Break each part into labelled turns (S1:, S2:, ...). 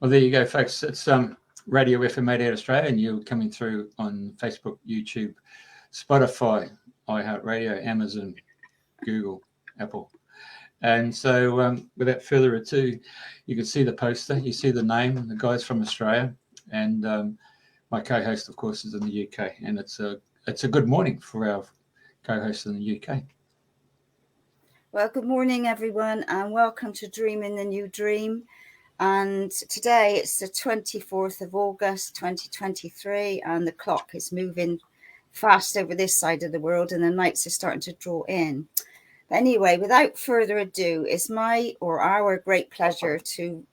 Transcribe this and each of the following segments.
S1: Well, there you go, folks. It's Radio FM 88 Australia, and you're coming through on Facebook, YouTube, Spotify, iHeartRadio, Amazon, Google, Apple. And so without further ado, you can see the poster, you see the name, the guy's from Australia, and my co-host, of course, is in the UK, and it's a good morning for our co-host in the UK.
S2: Well, good morning, everyone, and welcome to Dreaming the New Dream. And today it's the 24th of August, 2023, and the clock is moving fast over this side of the world, and the nights are starting to draw in. But anyway, without further ado, it's our great pleasure to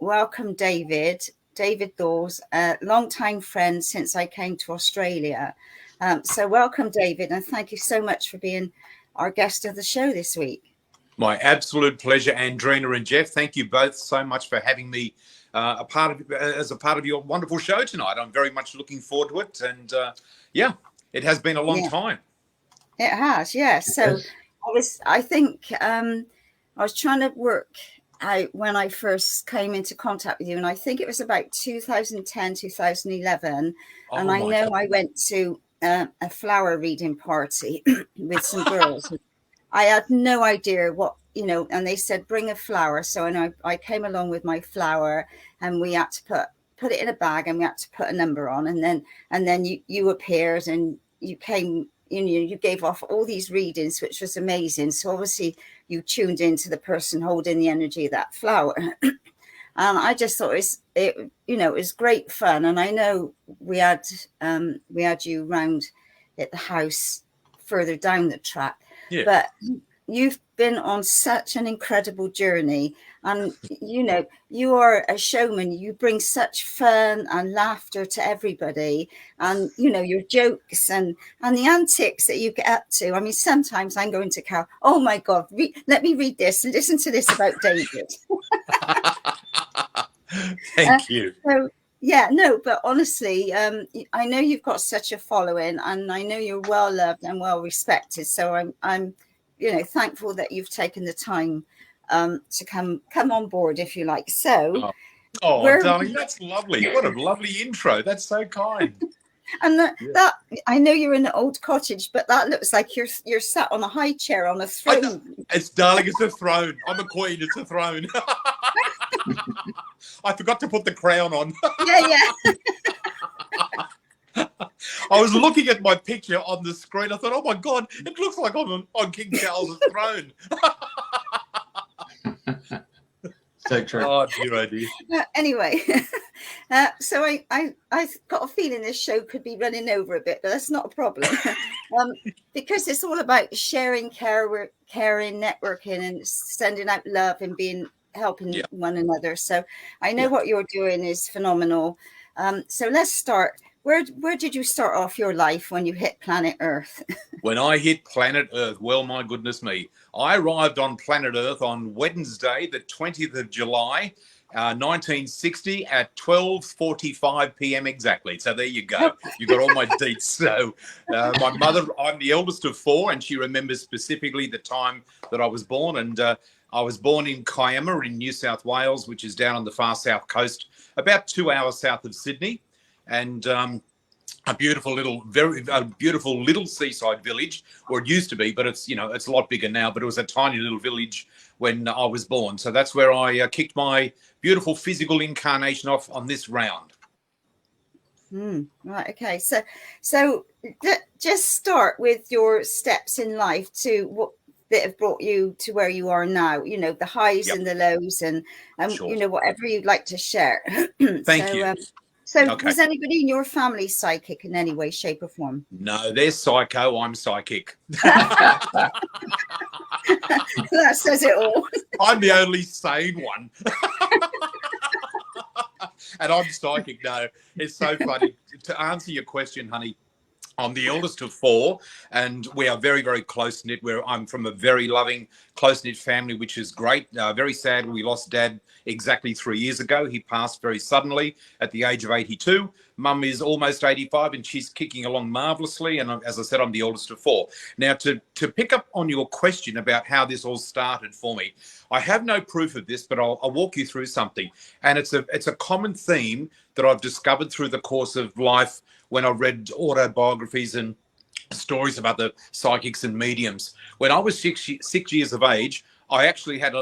S2: welcome David Dawes, a long-time friend since I came to Australia. So welcome, David, and thank you so much for being our guest of the show this week.
S3: My absolute pleasure, Andrena and Jeff. Thank you both so much for having me as a part of your wonderful show tonight. I'm very much looking forward to it, and it has been a long time.
S2: It has, yeah. So I was trying to work out when I first came into contact with you, and I think it was about 2010, 2011, and I know I went to a flower reading party with some girls. I had no idea what, and they said, bring a flower. So I came along with my flower, and we had to put it in a bag, and we had to put a number on. And then you appeared, and you came, you gave off all these readings, which was amazing. So obviously you tuned into the person holding the energy of that flower. And I just thought it was great fun. And I know we had you round at the house further down the track. Yeah. But you've been on such an incredible journey, and you are a showman. You bring such fun and laughter to everybody, and your jokes and the antics that you get up to. I mean, sometimes I'm going to Carol, oh my God, let me read this and listen to this about David.
S3: Thank you.
S2: But honestly, I know you've got such a following, and I know you're well loved and well respected. So I'm thankful that you've taken the time to come on board, if you like. So,
S3: darling, that's lovely. What a lovely intro. That's so kind.
S2: And that I know you're in an old cottage, but that looks like you're sat on a high chair on a throne.
S3: It's a throne. I'm a queen. It's a throne. I forgot to put the crown on.
S2: Yeah.
S3: I was looking at my picture on the screen. I thought, oh my God, it looks like I'm on King Charles' throne.
S1: So true.
S3: Oh, dear idea.
S2: Anyway, so I got a feeling this show could be running over a bit, but that's not a problem. Because it's all about sharing, caring, networking, and sending out love and helping one another. So I know what you're doing is phenomenal. So let's start. Where did you start off your life when you hit planet Earth?
S3: When I hit planet Earth, well, my goodness me. I arrived on planet Earth on Wednesday, the 20th of July, 1960 at 12:45 p.m. exactly. So there you go. You got all my deets. So my mother, I'm the eldest of four, and she remembers specifically the time that I was born. And I was born in Kiama in New South Wales, which is down on the far south coast, about 2 hours south of Sydney. And a beautiful little seaside village, or it used to be, but it's a lot bigger now. But it was a tiny little village when I was born. So that's where I kicked my beautiful physical incarnation off on this round.
S2: Right. Okay. So just start with your steps in life that have brought you to where you are now. The highs and the lows, and sure. Whatever you'd like to share.
S3: Thank you.
S2: Was anybody in your family psychic in any way, shape or form?
S3: No, they're psycho. I'm psychic.
S2: That says it all.
S3: I'm the only sane one. And I'm psychic. No, it's so funny. To answer your question, honey, I'm the eldest of four, and we are very, very close-knit. I'm from a very loving, close-knit family, which is great. Very sad we lost Dad exactly 3 years ago. He passed very suddenly at the age of 82. Mum is almost 85 and she's kicking along marvellously. And as I said, I'm the oldest of four. Now, to pick up on your question about how this all started for me, I have no proof of this, but I'll walk you through something. And it's a common theme that I've discovered through the course of life when I've read autobiographies and stories about the psychics and mediums. When I was 6 years of age, I actually had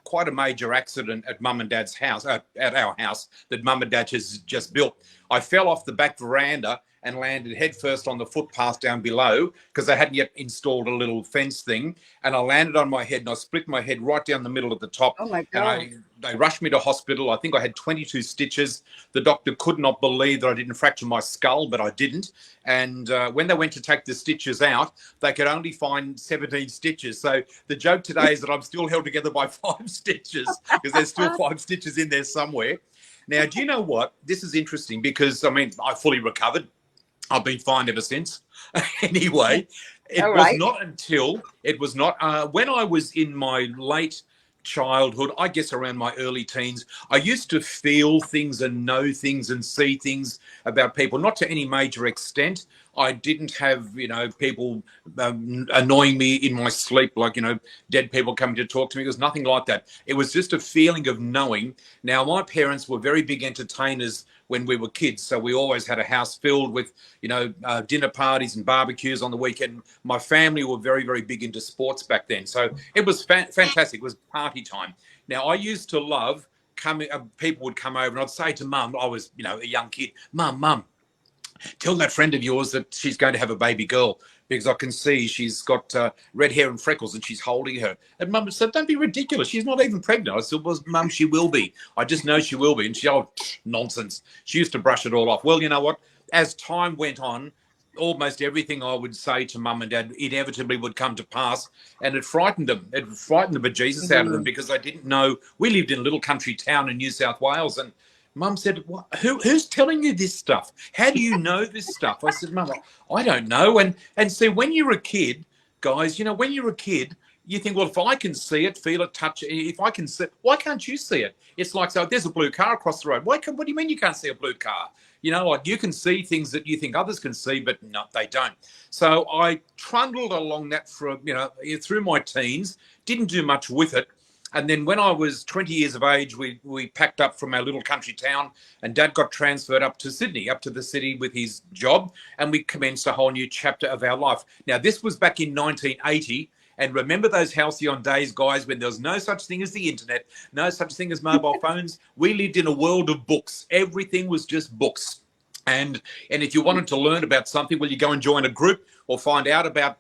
S3: quite a major accident at Mum and Dad's house, at our house that Mum and Dad has just built. I fell off the back veranda and landed headfirst on the footpath down below because they hadn't yet installed a little fence thing. And I landed on my head and I split my head right down the middle of the top.
S2: Oh my God.
S3: And they rushed me to hospital. I think I had 22 stitches. The doctor could not believe that I didn't fracture my skull, but I didn't. And when they went to take the stitches out, they could only find 17 stitches. So the joke today is that I'm still held together by 5 stitches because there's still 5 stitches in there somewhere. Now, do you know what? This is interesting because, I mean, I fully recovered. I've been fine ever since. Anyway, it was not when I was in my late childhood, I guess around my early teens, I used to feel things and know things and see things about people, not to any major extent. I didn't have, people annoying me in my sleep, like, dead people coming to talk to me. It was nothing like that. It was just a feeling of knowing. Now, my parents were very big entertainers when we were kids. So we always had a house filled with, dinner parties and barbecues on the weekend. My family were very, very big into sports back then. So it was fantastic. It was party time. Now, I used to love people would come over and I'd say to Mum, I was, a young kid, Mum, tell that friend of yours that she's going to have a baby girl because I can see she's got red hair and freckles and she's holding her. And Mum said, don't be ridiculous. She's not even pregnant. I said, well, Mum, she will be. I just know she will be. And she, nonsense. She used to brush it all off. Well, you know what? As time went on, almost everything I would say to Mum and Dad inevitably would come to pass. And it frightened them. It frightened the bejesus out of them because they didn't know. We lived in a little country town in New South Wales and Mum said, who's telling you this stuff? How do you know this stuff? I said, Mum, I don't know. And see, when you're a kid, guys, when you're a kid, you think, well, if I can see it, feel it, touch it, if I can see it, why can't you see it? It's like, so there's a blue car across the road. What do you mean you can't see a blue car? Like you can see things that you think others can see, but no, they don't. So I trundled along that for, through my teens, didn't do much with it. And then when I was 20 years of age, we packed up from our little country town and Dad got transferred up to Sydney, up to the city with his job. And we commenced a whole new chapter of our life. Now, this was back in 1980. And remember those halcyon days, guys, when there was no such thing as the internet, no such thing as mobile phones. We lived in a world of books. Everything was just books. And if you wanted to learn about something, well, you go and join a group or find out about,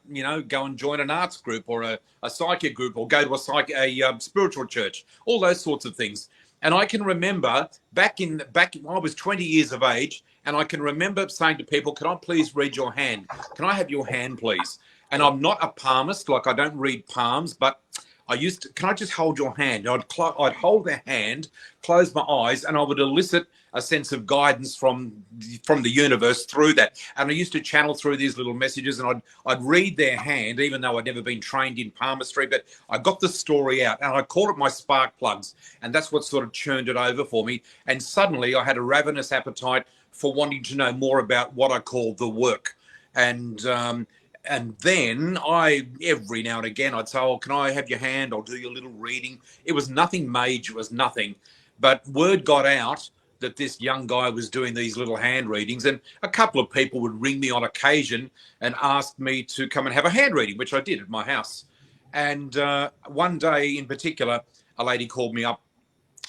S3: go and join an arts group or a psychic group or go to a spiritual church, all those sorts of things. And I can remember back when I was 20 years of age, and I can remember saying to people, can I please read your hand? Can I have your hand, please? And I'm not a palmist, like I don't read palms, but can I just hold your hand? I'd hold their hand, close my eyes, and I would elicit a sense of guidance from the universe through that. And I used to channel through these little messages and I'd read their hand, even though I'd never been trained in palmistry, but I got the story out and I called it my spark plugs. And that's what sort of churned it over for me. And suddenly I had a ravenous appetite for wanting to know more about what I call the work. And then every now and again, I'd say, oh, can I have your hand? I'll do your little reading. It was nothing major, it was nothing. But word got out that this young guy was doing these little hand readings, and a couple of people would ring me on occasion and ask me to come and have a hand reading, which I did at my house. And one day in particular, a lady called me up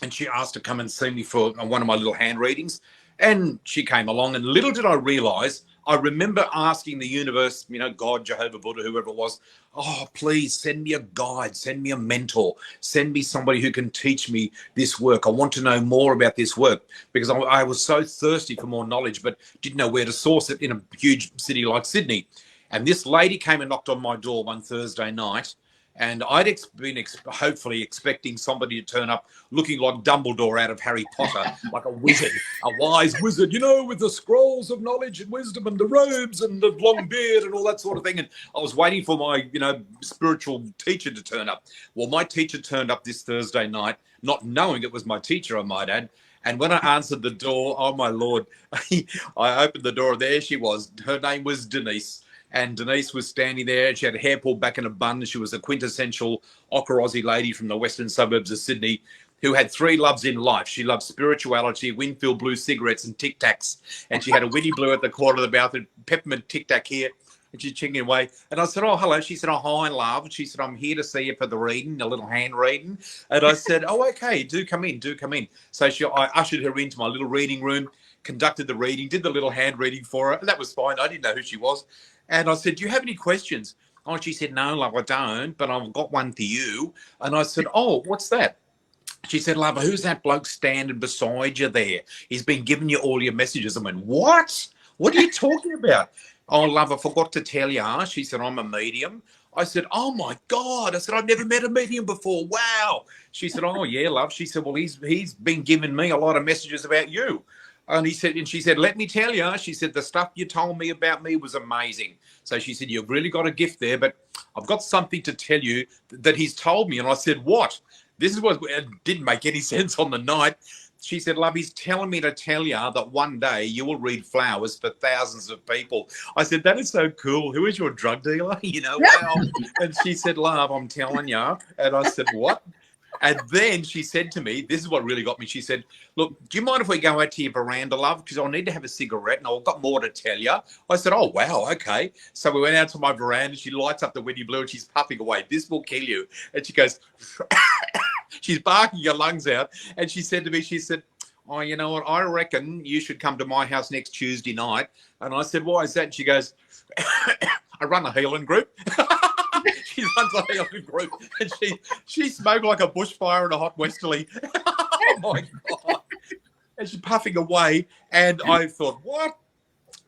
S3: and she asked to come and see me for one of my little hand readings. And she came along, and little did I realize, I remember asking the universe, God, Jehovah, Buddha, whoever it was, oh, please send me a guide, send me a mentor, send me somebody who can teach me this work. I want to know more about this work, because I was so thirsty for more knowledge, but didn't know where to source it in a huge city like Sydney. And this lady came and knocked on my door one Thursday night, and I'd been hopefully expecting somebody to turn up looking like Dumbledore out of Harry Potter, like a wizard, a wise wizard, with the scrolls of knowledge and wisdom and the robes and the long beard and all that sort of thing. And I was waiting for my, spiritual teacher to turn up. Well, my teacher turned up this Thursday night, not knowing it was my teacher, I might add. And when I answered the door, oh my Lord, I opened the door and there she was. Her name was Denise. And Denise was standing there and she had her hair pulled back in a bun. She was a quintessential Ochre Aussie lady from the western suburbs of Sydney who had three loves in life. She loved spirituality, Winfield Blue cigarettes and Tic Tacs. And she had a Winnie Blue at the corner of the mouth and peppermint Tic Tac here. And she's chinging away. And I said, oh, hello. She said, oh, hi, love. She said, I'm here to see you for the reading, a little hand reading. And I said, oh, okay, do come in, do come in. So I ushered her into my little reading room, conducted the reading, did the little hand reading for her. And that was fine. I didn't know who she was. And I said, do you have any questions? Oh, she said, no, love, I don't, but I've got one for you. And I said, oh, what's that? She said, love, who's that bloke standing beside you there? He's been giving you all your messages. I went, what? What are you talking about? Oh, love, I forgot to tell you. She said, I'm a medium. I said, oh, my God. I said, I've never met a medium before. Wow. She said, oh, yeah, love. She said, well, he's been giving me a lot of messages about you. And she said, let me tell you. She said, the stuff you told me about me was amazing. So she said, you've really got a gift there, but I've got something to tell you that he's told me. And I said, what? This is what it didn't make any sense on the night. She said, love, he's telling me to tell you that one day you will read flowers for thousands of people. I said, that is so cool. Who is your drug dealer? You know, wow. And she said, love, I'm telling you. And I said, what? And then she said to me, this is what really got me. She said, look, do you mind if we go out to your veranda, love? Because I'll need to have a cigarette and I've got more to tell you. I said, oh, wow, okay. So we went out to my veranda. She lights up the Winnie Blue and she's puffing away. This will kill you. And she goes, she's barking her lungs out. And she said to me, she said, oh, you know what? I reckon you should come to my house next Tuesday night. And I said, why is that? And she goes, I run a healing group. She runs a healing group and she smoked like a bushfire in a hot westerly. Oh, my God. And she's puffing away. And I thought, what?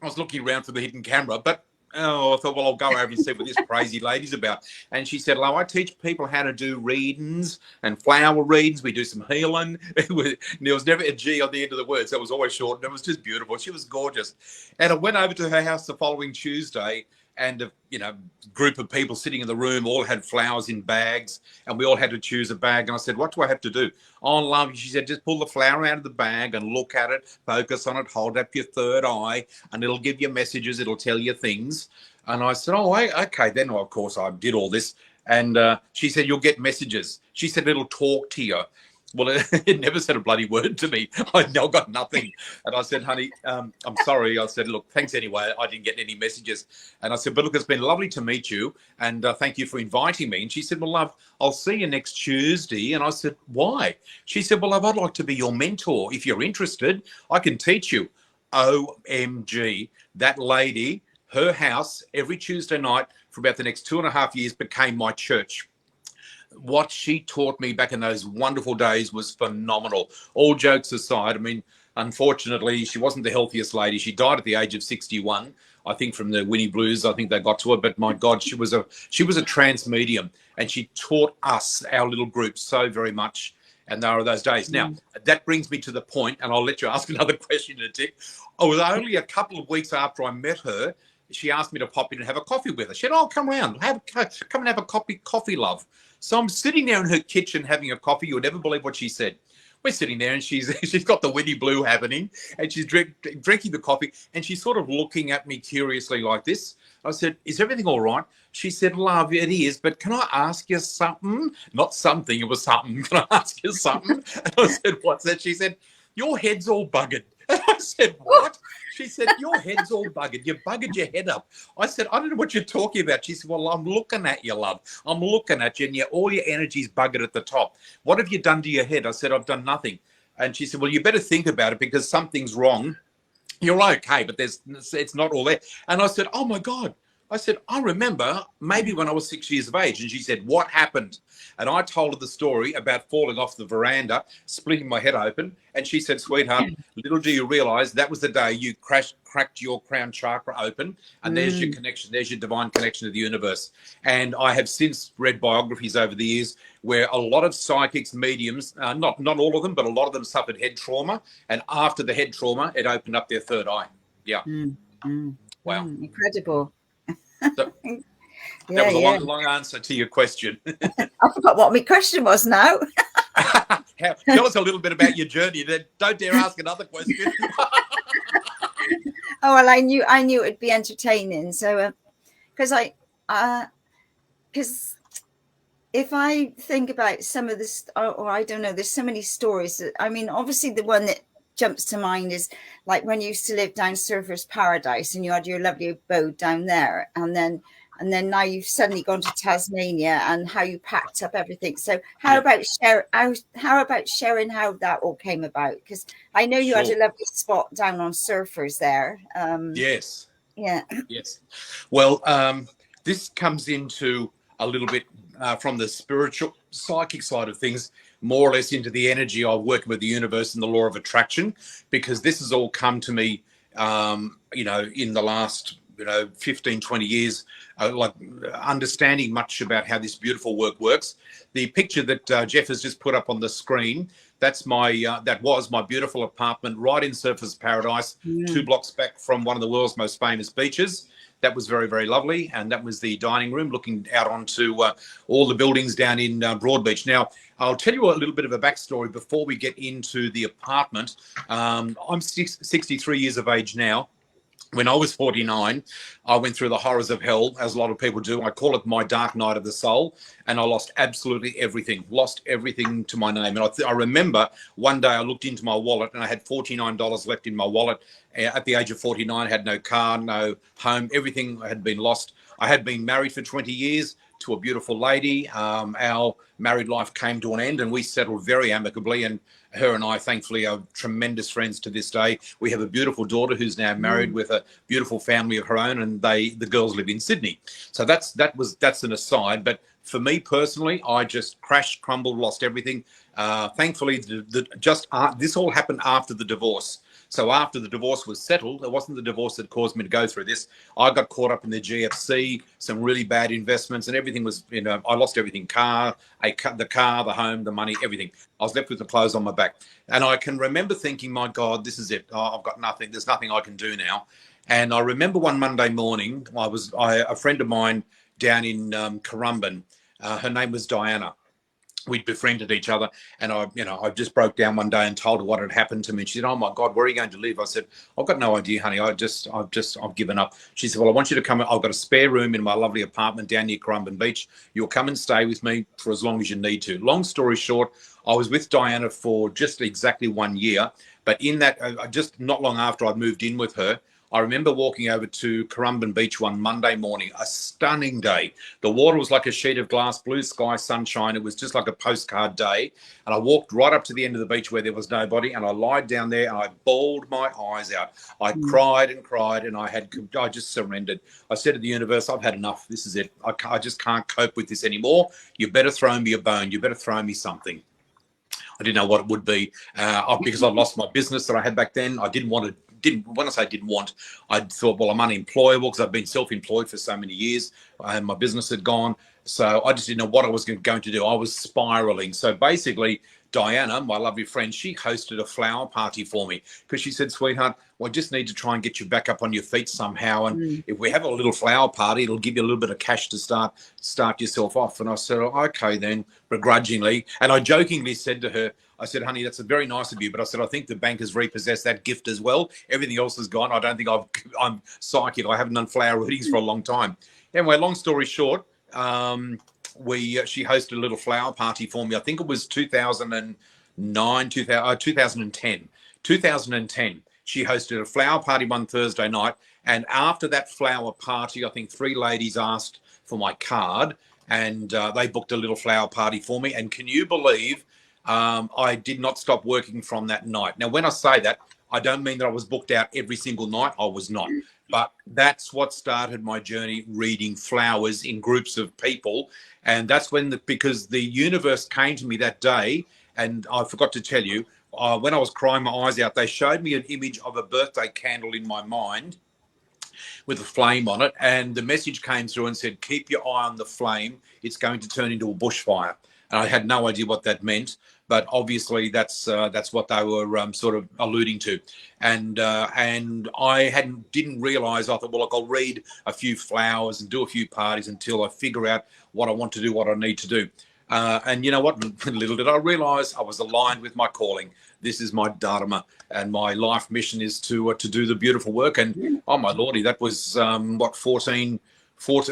S3: I was looking around for the hidden camera, but I thought, well, I'll go over and see what this crazy lady's about. And she said, I teach people how to do readings and flower readings. We do some healing. There was never a G on the end of the words. So it was always short. And it was just beautiful. She was gorgeous. And I went over to her house the following Tuesday and a group of people sitting in the room all had flowers in bags and we all had to choose a bag. And I said, what do I have to do? Oh, love, she said, just pull the flower out of the bag and look at it, focus on it, hold up your third eye, and it'll give you messages. It'll tell you things. And I said, oh, okay. Then, of course, I did all this. And she said, you'll get messages. She said, it'll talk to you. Well, it never said a bloody word to me. I got nothing. And I said, honey, I'm sorry. I said, look, thanks anyway. I didn't get any messages. And I said, but look, it's been lovely to meet you. And thank you for inviting me. And she said, well, love, I'll see you next Tuesday. And I said, why? She said, well, love, I'd like to be your mentor. If you're interested, I can teach you. OMG, that lady, her house every Tuesday night for about the next 2.5 years became my church. What she taught me back in those wonderful days was phenomenal. All jokes aside, I mean, unfortunately, she wasn't the healthiest lady. She died at the age of 61, I think, from the Winnie Blues. I think they got to her. But my God, she was a trance medium, and she taught us, our little group, so very much. And there are those days. Now, that brings me to the point, and I'll let you ask another question in a tick. I was only a couple of weeks after I met her. She asked me to pop in and have a coffee with her. She said, oh, come around. Come and have a coffee, love. So I'm sitting there in her kitchen having a coffee. You'll never believe what she said. We're sitting there and she's got the Winnie Blue happening and she's drinking the coffee and she's sort of looking at me curiously like this. I said, is everything all right? She said, love, it is, but can I ask you something? Not something, it was something. Can I ask you something? And I said, what's that? She said, your head's all buggered. And I said, what? She said, your head's all buggered. You buggered your head up. I said, I don't know what you're talking about. She said, well, I'm looking at you, love. I'm looking at you, and all your energy's buggered at the top. What have you done to your head? I said, I've done nothing. And she said, well, you better think about it because something's wrong. You're okay, but it's not all there. And I said, oh, my God. I said, I remember maybe when I was 6 years of age. And she said, what happened? And I told her the story about falling off the veranda, splitting my head open. And she said, sweetheart, little do you realize that was the day you cracked your crown chakra open. And there's your connection. There's your divine connection to the universe. And I have since read biographies over the years where a lot of psychics, mediums, not all of them, but a lot of them suffered head trauma. And after the head trauma, it opened up their third eye. Yeah. Wow.
S2: Incredible.
S3: So, that was a long answer to your question.
S2: I forgot what my question was now.
S3: Tell us a little bit about your journey. Then don't dare ask another question.
S2: Oh well, I knew it'd be entertaining. So, because if I think about some of this, or I don't know, there's so many stories. I mean, obviously the one that jumps to mind is like when you used to live down Surfers Paradise and you had your lovely abode down there, and then now you've suddenly gone to Tasmania, and how you packed up everything. So how about sharing how that all came about? Because I know you had a lovely spot down on Surfers there.
S3: Yes.
S2: Yeah.
S3: Yes. Well, this comes into a little bit from the spiritual, psychic side of things, more or less into the energy of working with the universe and the law of attraction, because this has all come to me, in the last, 15, 20 years, like understanding much about how this beautiful work works. The picture that Jeff has just put up on the screen, that was my beautiful apartment right in Surfers Paradise, 2 blocks back from one of the world's most famous beaches. That was very, very lovely. And that was the dining room looking out onto all the buildings down in Broadbeach. Now, I'll tell you a little bit of a backstory before we get into the apartment. I'm 63 years of age now. When I was 49, I went through the horrors of hell, as a lot of people do. I call it my dark night of the soul, and I lost absolutely everything, to my name. And I remember one day I looked into my wallet and I had $49 left in my wallet. At the age of 49, I had no car, no home, everything had been lost. I had been married for 20 years to a beautiful lady. Our married life came to an end and we settled very amicably, and her and I, thankfully, are tremendous friends to this day. We have a beautiful daughter who's now married with a beautiful family of her own, and the girls live in Sydney. So that's an aside. But for me personally, I just crashed, crumbled, lost everything. Thankfully, this all happened after the divorce. So after the divorce was settled, it wasn't the divorce that caused me to go through this. I got caught up in the GFC, some really bad investments, and everything was, I lost everything: the car, the home, the money, everything. I was left with the clothes on my back. And I can remember thinking, my God, this is it. I've got nothing. There's nothing I can do now. And I remember one Monday morning, a friend of mine down in Currumbin, her name was Diana. We'd befriended each other, and I just broke down one day and told her what had happened to me. And she said, "Oh my God, where are you going to live?" I said, "I've got no idea, honey. I've given up." She said, "Well, I want you to come. I've got a spare room in my lovely apartment down near Currumbin Beach. You'll come and stay with me for as long as you need to." Long story short, I was with Diana for just exactly 1 year. But in that, just not long after I moved in with her, I remember walking over to Currumbin Beach one Monday morning, a stunning day. The water was like a sheet of glass, blue sky, sunshine. It was just like a postcard day. And I walked right up to the end of the beach where there was nobody, and I lied down there and I bawled my eyes out. I cried and cried, and I just surrendered. I said to the universe, "I've had enough. This is it. I just can't cope with this anymore. You better throw me a bone. You better throw me something." I didn't know what it would be because I lost my business that I had back then. I didn't want to. When I say didn't want, I thought, well, I'm unemployable because I've been self-employed for so many years, and my business had gone. So I just didn't know what I was going to do. I was spiraling. So basically, Diana, my lovely friend, she hosted a flower party for me because she said, "Sweetheart, well, I just need to try and get you back up on your feet somehow. And if we have a little flower party, it'll give you a little bit of cash to start yourself off." And I said, "Oh, okay then," begrudgingly. And I jokingly said to her, I said, "Honey, that's very nice of you, but I said, I think the bank has repossessed that gift as well. Everything else is gone. I don't think I'm psychic. I haven't done flower readings for a long time." Anyway, long story short, she hosted a little flower party for me. I think it was 2009, 2010. 2010. She hosted a flower party one Thursday night, and after that flower party, I think 3 ladies asked for my card, and they booked a little flower party for me. And can you believe I did not stop working from that night? Now, when I say that, I don't mean that I was booked out every single night. I was not. But that's what started my journey, reading flowers in groups of people. And that's because the universe came to me that day. And I forgot to tell you, when I was crying my eyes out, they showed me an image of a birthday candle in my mind with a flame on it. And the message came through and said, "Keep your eye on the flame. It's going to turn into a bushfire." And I had no idea what that meant, but obviously that's what they were sort of alluding to. And I didn't realise. I thought, well, look, I'll read a few flowers and do a few parties until I figure out what I want to do, what I need to do. And you know what? Little did I realize I was aligned with my calling. This is my dharma, and my life mission is to do the beautiful work. And oh my lordy, that was what 14,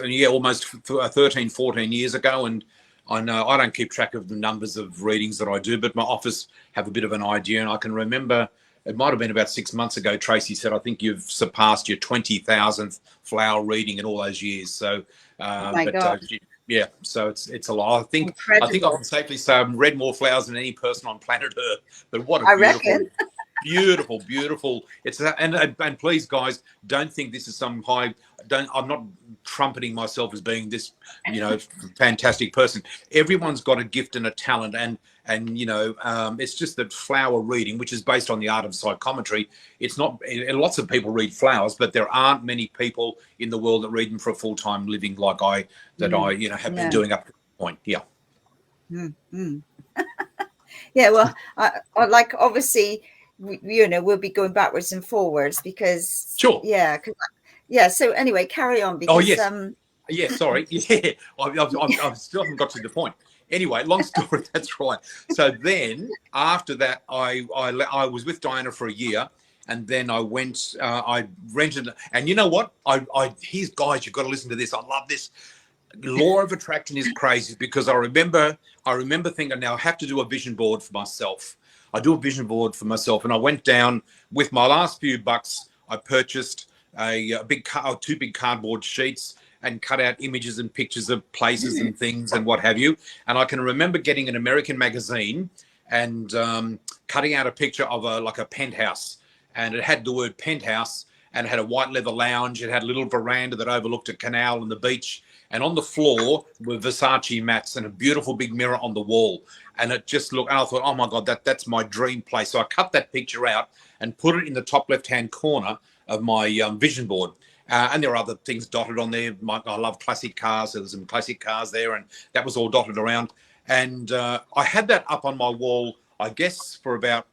S3: yeah, almost 13, 14 years ago. And I know I don't keep track of the numbers of readings that I do, but my office have a bit of an idea. And I can remember it might have been about 6 months ago. Tracy said, "I think you've surpassed your 20,000th flower reading in all those years." So,
S2: Oh my God.
S3: yeah, so it's a lot. I think
S2: Incredible.
S3: I can safely say I've read more flowers than any person on planet Earth. But what a
S2: I
S3: beautiful,
S2: reckon.
S3: beautiful. It's and please, guys, don't think this is some high. I'm not trumpeting myself as being this, fantastic person. Everyone's got a gift and a talent, and it's just that flower reading, which is based on the art of psychometry. It's not. Lots of people read flowers, but there aren't many people in the world that read them for a full-time living like I have been doing up to this point. Yeah.
S2: Mm-hmm. Yeah. Well, I like obviously, we'll be going backwards and forwards because
S3: Sure.
S2: Yeah. So anyway, carry on because.
S3: Oh yes. Yeah. Sorry. Yeah. I still haven't got to the point. Anyway, long story. That's right. So then after that, I was with Diana for a year, and then I went. I rented, and you know what? Here's guys, you've got to listen to this. I love this. Law of attraction is crazy because I remember thinking, now I have to do a vision board for myself. I do a vision board for myself, and I went down with my last few bucks. I purchased two big cardboard sheets and cut out images and pictures of places and things and what have you. And I can remember getting an American magazine and cutting out a picture of a penthouse, and it had the word penthouse, and it had a white leather lounge. It had a little veranda that overlooked a canal and the beach. And on the floor were Versace mats and a beautiful big mirror on the wall. And it just looked, and I thought, oh my God, that's my dream place. So I cut that picture out and put it in the top left-hand corner of my vision board. And there are other things dotted on there. I love classic cars. So there's some classic cars there, and that was all dotted around. And I had that up on my wall, I guess, for about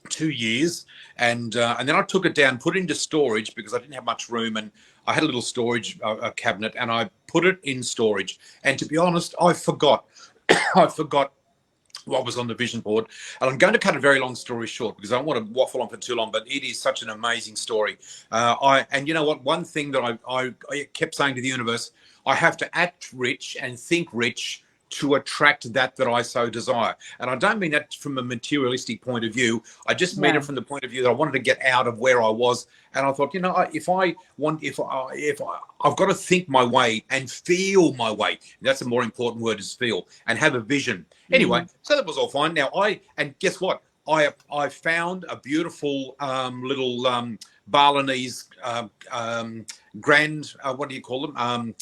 S3: 2 years. And then I took it down, put it into storage because I didn't have much room. And I had a little storage cabinet, and I put it in storage. And to be honest, I forgot. I forgot what was on the vision board. And I'm going to cut a very long story short because I don't want to waffle on for too long, but it is such an amazing story. And you know what? One thing that I kept saying to the universe, I have to act rich and think rich to attract that I so desire. And I don't mean that from a materialistic point of view. I just mean it from the point of view that I wanted to get out of where I was. And I thought, if I've got to think my way and feel my way. That's a more important word, is feel, and have a vision. Anyway, so that was all fine. Now and guess what? I found a beautiful little Balinese grand, what do you call them?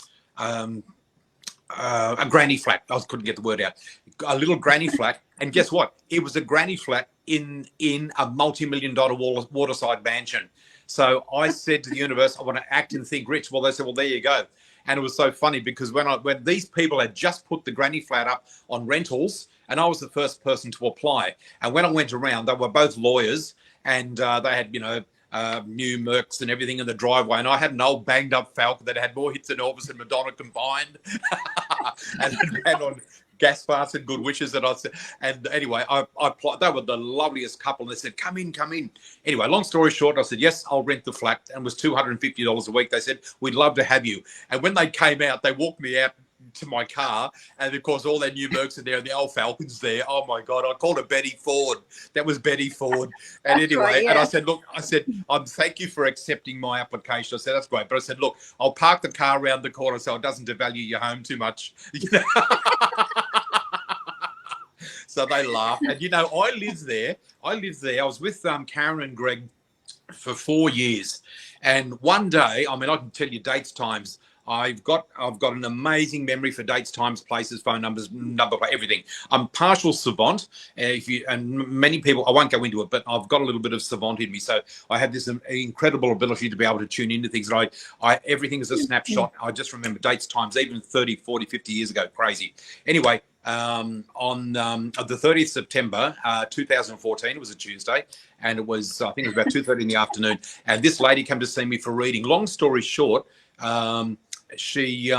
S3: A granny flat. I couldn't get the word out. A little granny flat. And guess what? It was a granny flat in a multi-million-dollar waterside mansion. So I said to the universe, I want to act and think rich. Well, they said, well, there you go. And it was so funny because when these people had just put the granny flat up on rentals, and I was the first person to apply. And when I went around, they were both lawyers, and they had, new Mercs and everything in the driveway, and I had an old banged up Falcon that had more hits than Elvis and Madonna combined, and it ran on gas farts and good wishes. And anyway, I they were the loveliest couple, and they said, come in. Anyway, long story short, I said, yes, I'll rent the flat, and it was $250 a week. They said, we'd love to have you. And when they came out, they walked me out to my car, and of course all their new Mercs are there and the old Falcons there. Oh my God, I called her Betty Ford. That was Betty Ford. And anyway, right, yeah. And I said, thank you for accepting my application. I said, that's great. But I said, look, I'll park the car around the corner so it doesn't devalue your home too much. So they laughed. And I lived there. I was with Karen and Greg for 4 years. And one day, I can tell you dates, times. I've got an amazing memory for dates, times, places, phone numbers, everything. I'm partial savant. And many people, I won't go into it, but I've got a little bit of savant in me. So I have this incredible ability to be able to tune into things. And everything is a snapshot. I just remember dates, times, even 30, 40, 50 years ago. Crazy. Anyway, on the 30th September 2014, it was a Tuesday, and I think it was about 2:30 in the afternoon. And this lady came to see me for reading. Long story short, she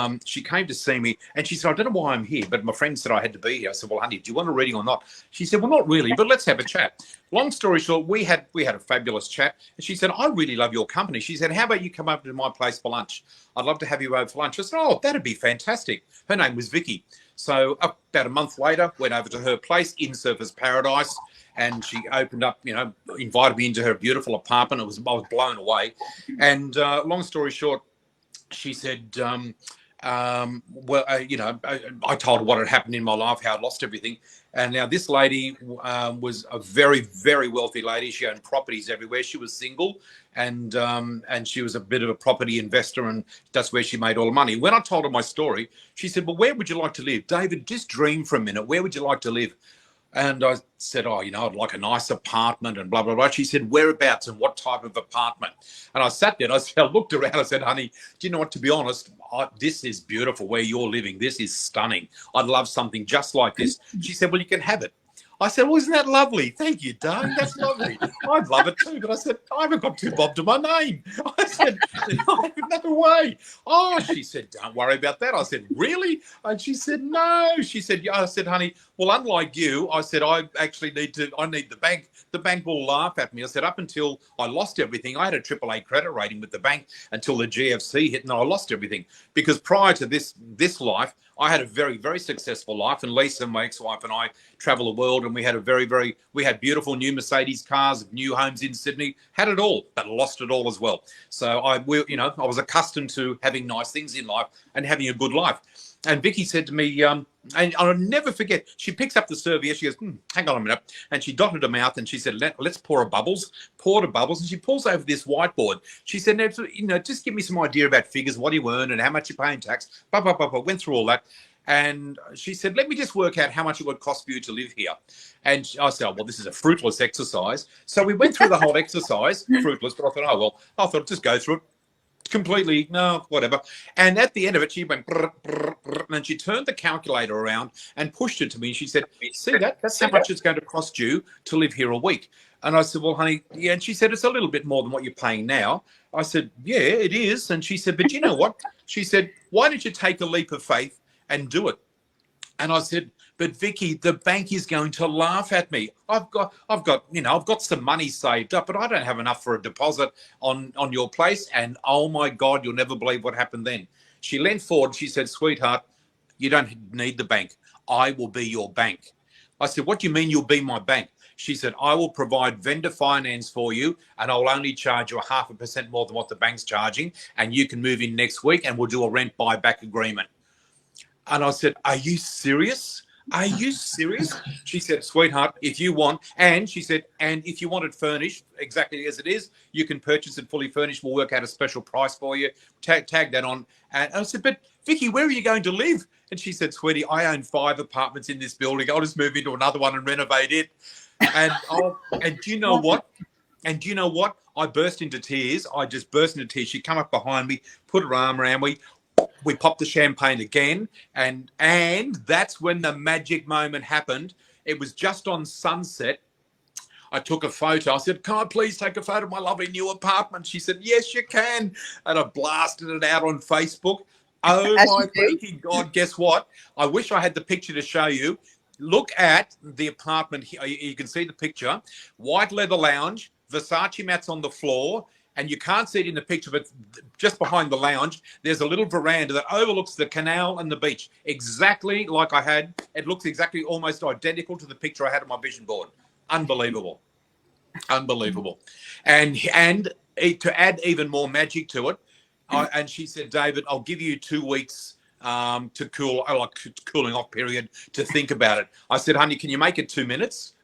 S3: came to see me, and she said, I don't know why I'm here, but my friend said I had to be here. I said, well, honey, do you want a reading or not? She said, well, not really, but let's have a chat. Long story short, we had a fabulous chat, and she said, I really love your company. She said, how about you come over to my place for lunch? I'd love to have you over for lunch. I said, oh, that'd be fantastic. Her name was Vicky. So about a month later, went over to her place in Surfers Paradise, and she opened up, invited me into her beautiful apartment. I was blown away. And long story short, she said, I told her what had happened in my life, how I'd lost everything. And now this lady was a very, very wealthy lady. She owned properties everywhere. She was single, and she was a bit of a property investor, and that's where she made all the money. When I told her my story, she said, well, where would you like to live? David, just dream for a minute. Where would you like to live? And I said, oh, I'd like a nice apartment and blah, blah, blah. She said, whereabouts and what type of apartment? And I sat there and I looked around. I said, honey, do you know what? To be honest, this is beautiful where you're living. This is stunning. I'd love something just like this. She said, well, you can have it. I said, well, isn't that lovely? Thank you, darling. That's lovely. I'd love it too. But I said, I haven't got 2 bob to my name. I said, no way. Oh, she said, don't worry about that. I said, really? And she said, no. She said, yeah. I said, honey, well, unlike you, I said, I need the bank. The bank will laugh at me. I said, up until I lost everything, I had a AAA credit rating with the bank until the GFC hit, and I lost everything. Because prior to this life, I had a very, very successful life, and Lisa, my ex-wife, and I travel the world, and we had we had beautiful new Mercedes cars, new homes in Sydney, had it all, but lost it all as well. So I was accustomed to having nice things in life and having a good life. And Vicky said to me, and I'll never forget, she picks up the serviette, she goes, hang on a minute, and she dotted her mouth, and she said, let's pour the bubbles, and she pulls over this whiteboard. She said, just give me some idea about figures, what you earn and how much you pay in tax, went through all that. And she said, let me just work out how much it would cost for you to live here. And I said, well, this is a fruitless exercise. So we went through the whole exercise, fruitless, but I thought, just go through it. Completely, no, whatever. And at the end of it, she went, brr, brr, brr, and she turned the calculator around and pushed it to me. And she said, see that? That's how much it's going to cost you to live here a week. And I said, well, honey, yeah. And she said, it's a little bit more than what you're paying now. I said, yeah, it is. And she said, but you know what? She said, why don't you take a leap of faith and do it? And I said, but Vicky, the bank is going to laugh at me. I've got some money saved up, but I don't have enough for a deposit on your place. And oh my God, you'll never believe what happened then. She leant forward. She said, sweetheart, you don't need the bank. I will be your bank. I said, what do you mean you'll be my bank? She said, I will provide vendor finance for you, and I'll only charge you 0.5% more than what the bank's charging. And you can move in next week and we'll do a rent buyback agreement. And I said, are you serious? Are you serious? She said, sweetheart, if you want, and she said, and if you want it furnished exactly as it is, you can purchase it fully furnished. We'll work out a special price for you. Tag that on. And I said, but Vicky, where are you going to live? And she said, sweetie, I own 5 apartments in this building. I'll just move into another one and renovate it. And do you know what? I burst into tears. I just burst into tears. She come up behind me, put her arm around me. We popped the champagne again, and that's when the magic moment happened. It was just on sunset. I took a photo. I said, can I please take a photo of my lovely new apartment? She said, yes, you can. And I blasted it out on Facebook. Oh, my freaking God, guess what? I wish I had the picture to show you. Look at the apartment here. You can see the picture. White leather lounge, Versace mats on the floor, and you can't see it in the picture, but just behind the lounge, there's a little veranda that overlooks the canal and the beach, exactly like I had. It looks exactly almost identical to the picture I had on my vision board. Unbelievable. Unbelievable. And to add even more magic to it, and she said, David, I'll give you 2 weeks to cooling off period to think about it. I said, honey, can you make it 2 minutes?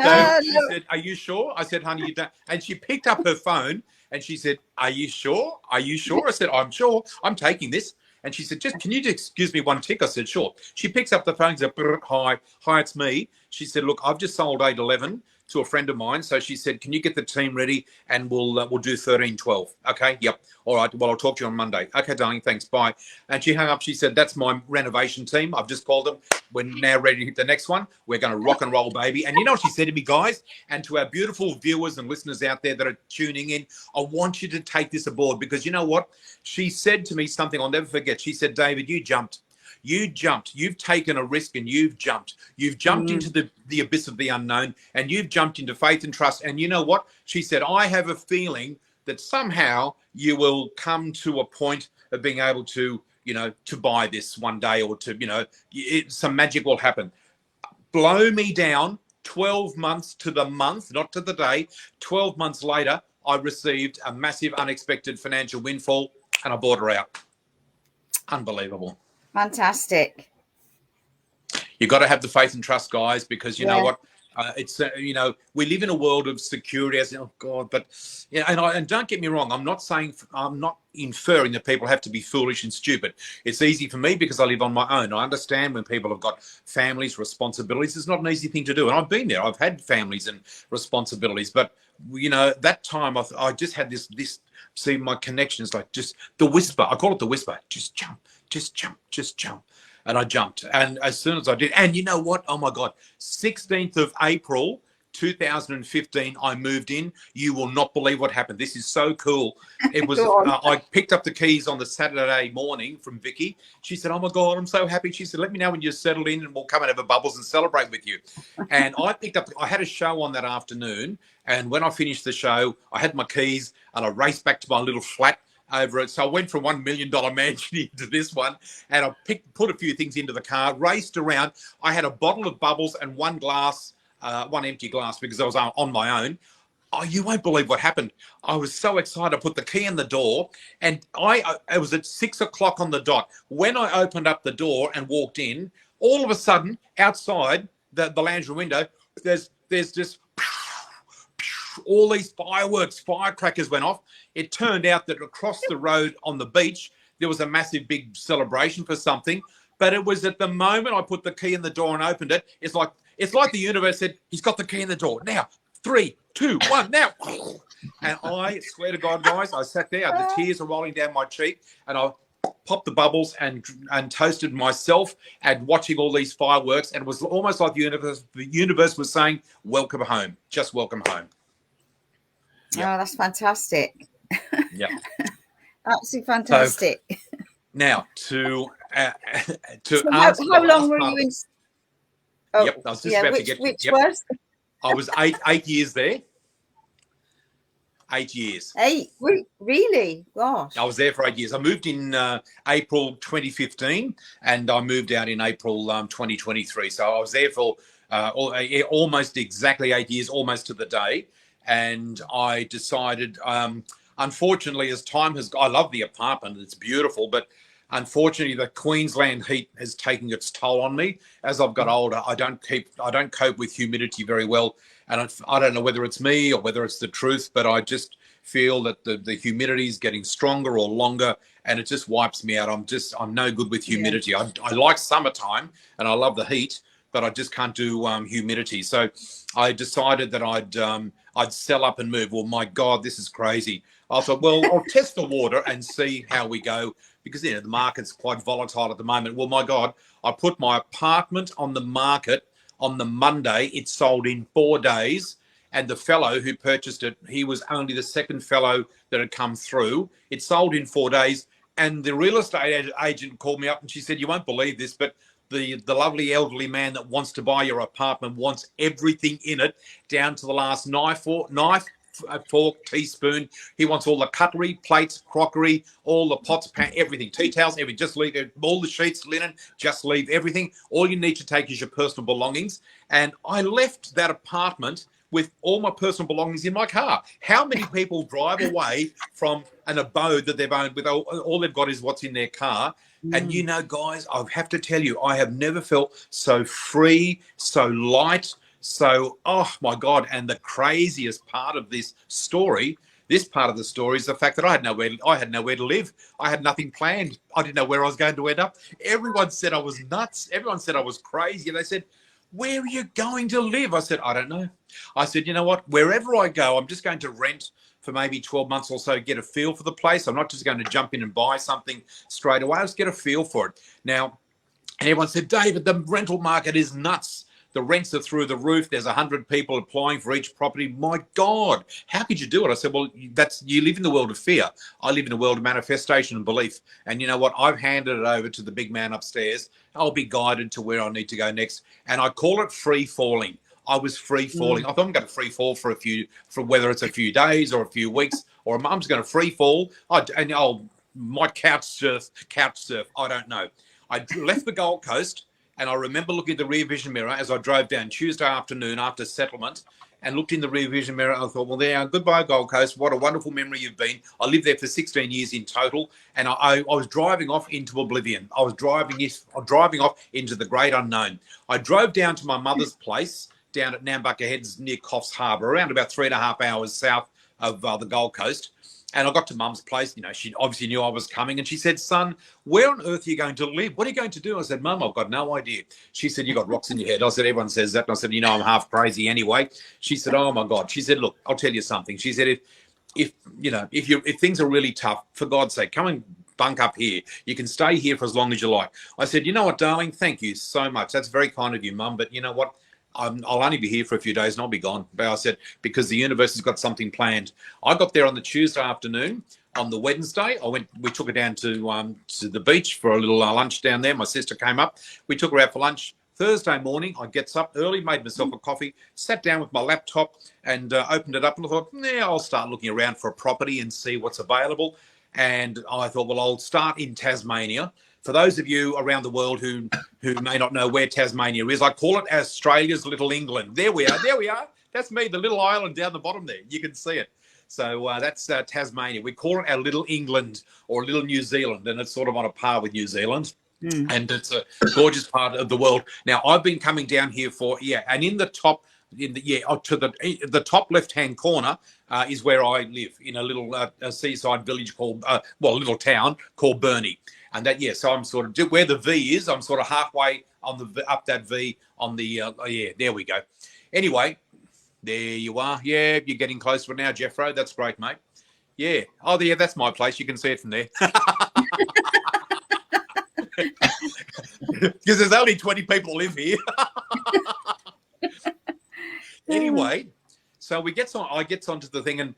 S3: So she said, are you sure? I said, honey, you don't. And she picked up her phone and she said, are you sure? Are you sure? I said, I'm sure. I'm taking this. And she said, can you just excuse me one tick? I said, sure. She picks up the phone and said, hi, it's me. She said, look, I've just sold 811 to a friend of mine. So she said, can you get the team ready and we'll do 13-12. Okay. Yep. All right. Well, I'll talk to you on Monday. Okay, darling. Thanks. Bye. And she hung up. She said, that's my renovation team. I've just called them. We're now ready to hit the next one. We're going to rock and roll, baby. And you know what she said to me, guys, and to our beautiful viewers and listeners out there that are tuning in, I want you to take this aboard, because you know what? She said to me something I'll never forget. She said, David, you jumped. You jumped. You've taken a risk and you've jumped. You've jumped into the abyss of the unknown, and you've jumped into faith and trust. And you know what? She said, I have a feeling that somehow you will come to a point of being able to, you know, to buy this one day, or to, you know, some magic will happen. Blow me down. 12 months to the month, not to the day. 12 months later, I received a massive unexpected financial windfall, and I bought her out. Unbelievable.
S2: Fantastic.
S3: You got to have the faith and trust, guys, because you know what? It's you know, we live in a world of security. As oh God, but yeah, and don't get me wrong. I'm not inferring that people have to be foolish and stupid. It's easy for me because I live on my own. I understand when people have got families, responsibilities. It's not an easy thing to do, and I've been there. I've had families and responsibilities, but you know, that time I just had this. See, my connection is like just the whisper. I call it the whisper. Just jump, just jump, just jump. And I jumped. And as soon as I did, and you know what? Oh my God, 16th of April, 2015, I moved in. You will not believe what happened. This is so cool. It was, I picked up the keys on the Saturday morning from Vicky. She said, oh my God, I'm so happy. She said, let me know when you're settled in and we'll come and have a bubbles and celebrate with you. And I had a show on that afternoon. And when I finished the show, I had my keys and I raced back to my little flat over it. So I went from $1 million mansion into this one, and I put a few things into the car, raced around. I had a bottle of bubbles and one empty glass because I was on my own. Oh, you won't believe what happened. I was so excited. I put the key in the door, and it was at 6 o'clock on the dot. When I opened up the door and walked in, all of a sudden, outside the lounge room window, there's just all these firecrackers went off. It turned out that across the road on the beach, there was a massive big celebration for something. But it was at the moment I put the key in the door and opened it, it's like the universe said, he's got the key in the door. Now, 3, 2, 1, now. And I swear to God, guys, I sat there, the tears are rolling down my cheek, and I popped the bubbles and toasted myself and watching all these fireworks. And it was almost like the universe was saying, welcome home, just welcome home.
S2: Yep. Oh, that's fantastic.
S3: Yeah.
S2: Absolutely fantastic.
S3: So, now, to
S2: so
S3: answer
S2: how long were you in?
S3: Oh, yep, I was just about to get
S2: which
S3: yep.
S2: was?
S3: I was eight years there. 8 years.
S2: 8? Really? Gosh.
S3: I was there for 8 years. I moved in April 2015, and I moved out in April 2023. So I was there for almost exactly 8 years, almost to the day. And I decided, unfortunately, as time has gone, I love the apartment. It's beautiful, but unfortunately, the Queensland heat has taken its toll on me. As I've got older, I don't cope with humidity very well. And I don't know whether it's me or whether it's the truth, but I just feel that the humidity is getting stronger or longer, and it just wipes me out. I'm no good with humidity. Yeah. I like summertime and I love the heat, but I just can't do humidity. So I decided that I'd sell up and move. Well, my God, this is crazy. I thought, well, I'll test the water and see how we go, because the market's quite volatile at the moment. Well, my God, I put my apartment on the market on the Monday. It sold in 4 days. And the fellow who purchased it, he was only the second fellow that had come through. It sold in 4 days. And the real estate agent called me up and she said, you won't believe this, but the lovely elderly man that wants to buy your apartment wants everything in it, down to the last knife, fork, teaspoon. He wants all the cutlery, plates, crockery, all the pots, pan, everything, tea towels, everything. Just leave it, all the sheets, linen, just leave everything. All you need to take is your personal belongings. And I left that apartment with all my personal belongings in my car. How many people drive away from an abode that they've owned with all they've got is what's in their car? And you know, guys, I have to tell you, I have never felt so free, so light, so, oh my God. And the craziest part of this part of the story is the fact that I had nowhere to live. I had nothing planned. I didn't know where I was going to end up. Everyone said I was nuts. Everyone said I was crazy. And they said, where are you going to live? I said, I don't know. I said, you know what? Wherever I go, I'm just going to rent for maybe 12 months or so, get a feel for the place. I'm not just going to jump in and buy something straight away. I'll just get a feel for it. Now, everyone said, David, the rental market is nuts. The rents are through the roof. There's 100 people applying for each property. My God, how could you do it? I said, well, you live in the world of fear. I live in the world of manifestation and belief. And you know what? I've handed it over to the big man upstairs. I'll be guided to where I need to go next. And I call it free falling. I was free falling. I thought I'm going to free fall for whether it's a few days or a few weeks, or I'm just going to free fall. Might couch surf. I don't know. I left the Gold Coast. And I remember looking at the rear vision mirror as I drove down Tuesday afternoon after settlement and looked in the rear vision mirror. And I thought, well, there, goodbye, Gold Coast. What a wonderful memory you've been. I lived there for 16 years in total. And I was driving off into oblivion. I was driving off into the great unknown. I drove down to my mother's place down at Nambucca Heads near Coffs Harbour, around about 3.5 hours south of the Gold Coast. And I got to Mum's place. You know, she obviously knew I was coming. And she said, son, where on earth are you going to live? What are you going to do? I said, Mum, I've got no idea. She said, you got rocks in your head. I said, everyone says that. And I said, you know, I'm half crazy anyway. She said, oh, my God. She said, look, I'll tell you something. She said, if things are really tough, for God's sake, come and bunk up here. You can stay here for as long as you like. I said, you know what, darling? Thank you so much. That's very kind of you, Mum. But you know what? I'll only be here for a few days and I'll be gone. But I said, because the universe has got something planned. I got there on the Tuesday afternoon. On the Wednesday, we took her down to the beach for a little lunch down there. My sister came up. We took her out for lunch. Thursday morning, I gets up early, made myself a coffee, sat down with my laptop and opened it up and I thought, I'll start looking around for a property and see what's available. And I thought, well, I'll start in Tasmania. For those of you around the world who may not know where Tasmania is, I call it Australia's Little England. There we are. That's me, the little island down the bottom there. You can see it. So that's Tasmania. We call it our Little England or Little New Zealand, and it's sort of on a par with New Zealand. And it's a gorgeous part of the world. Now, I've been coming down here and in the top, to the top left-hand corner is where I live, in a little seaside village called, little town called Burnie. And so I'm sort of where the V is. I'm sort of halfway up that V on the there we go. Anyway, there you are. Yeah, you're getting close to it now, Jeffro. That's great, mate. Yeah. Oh, yeah, that's my place. You can see it from there. Because there's only 20 people live here. Anyway, so I gets onto the thing, and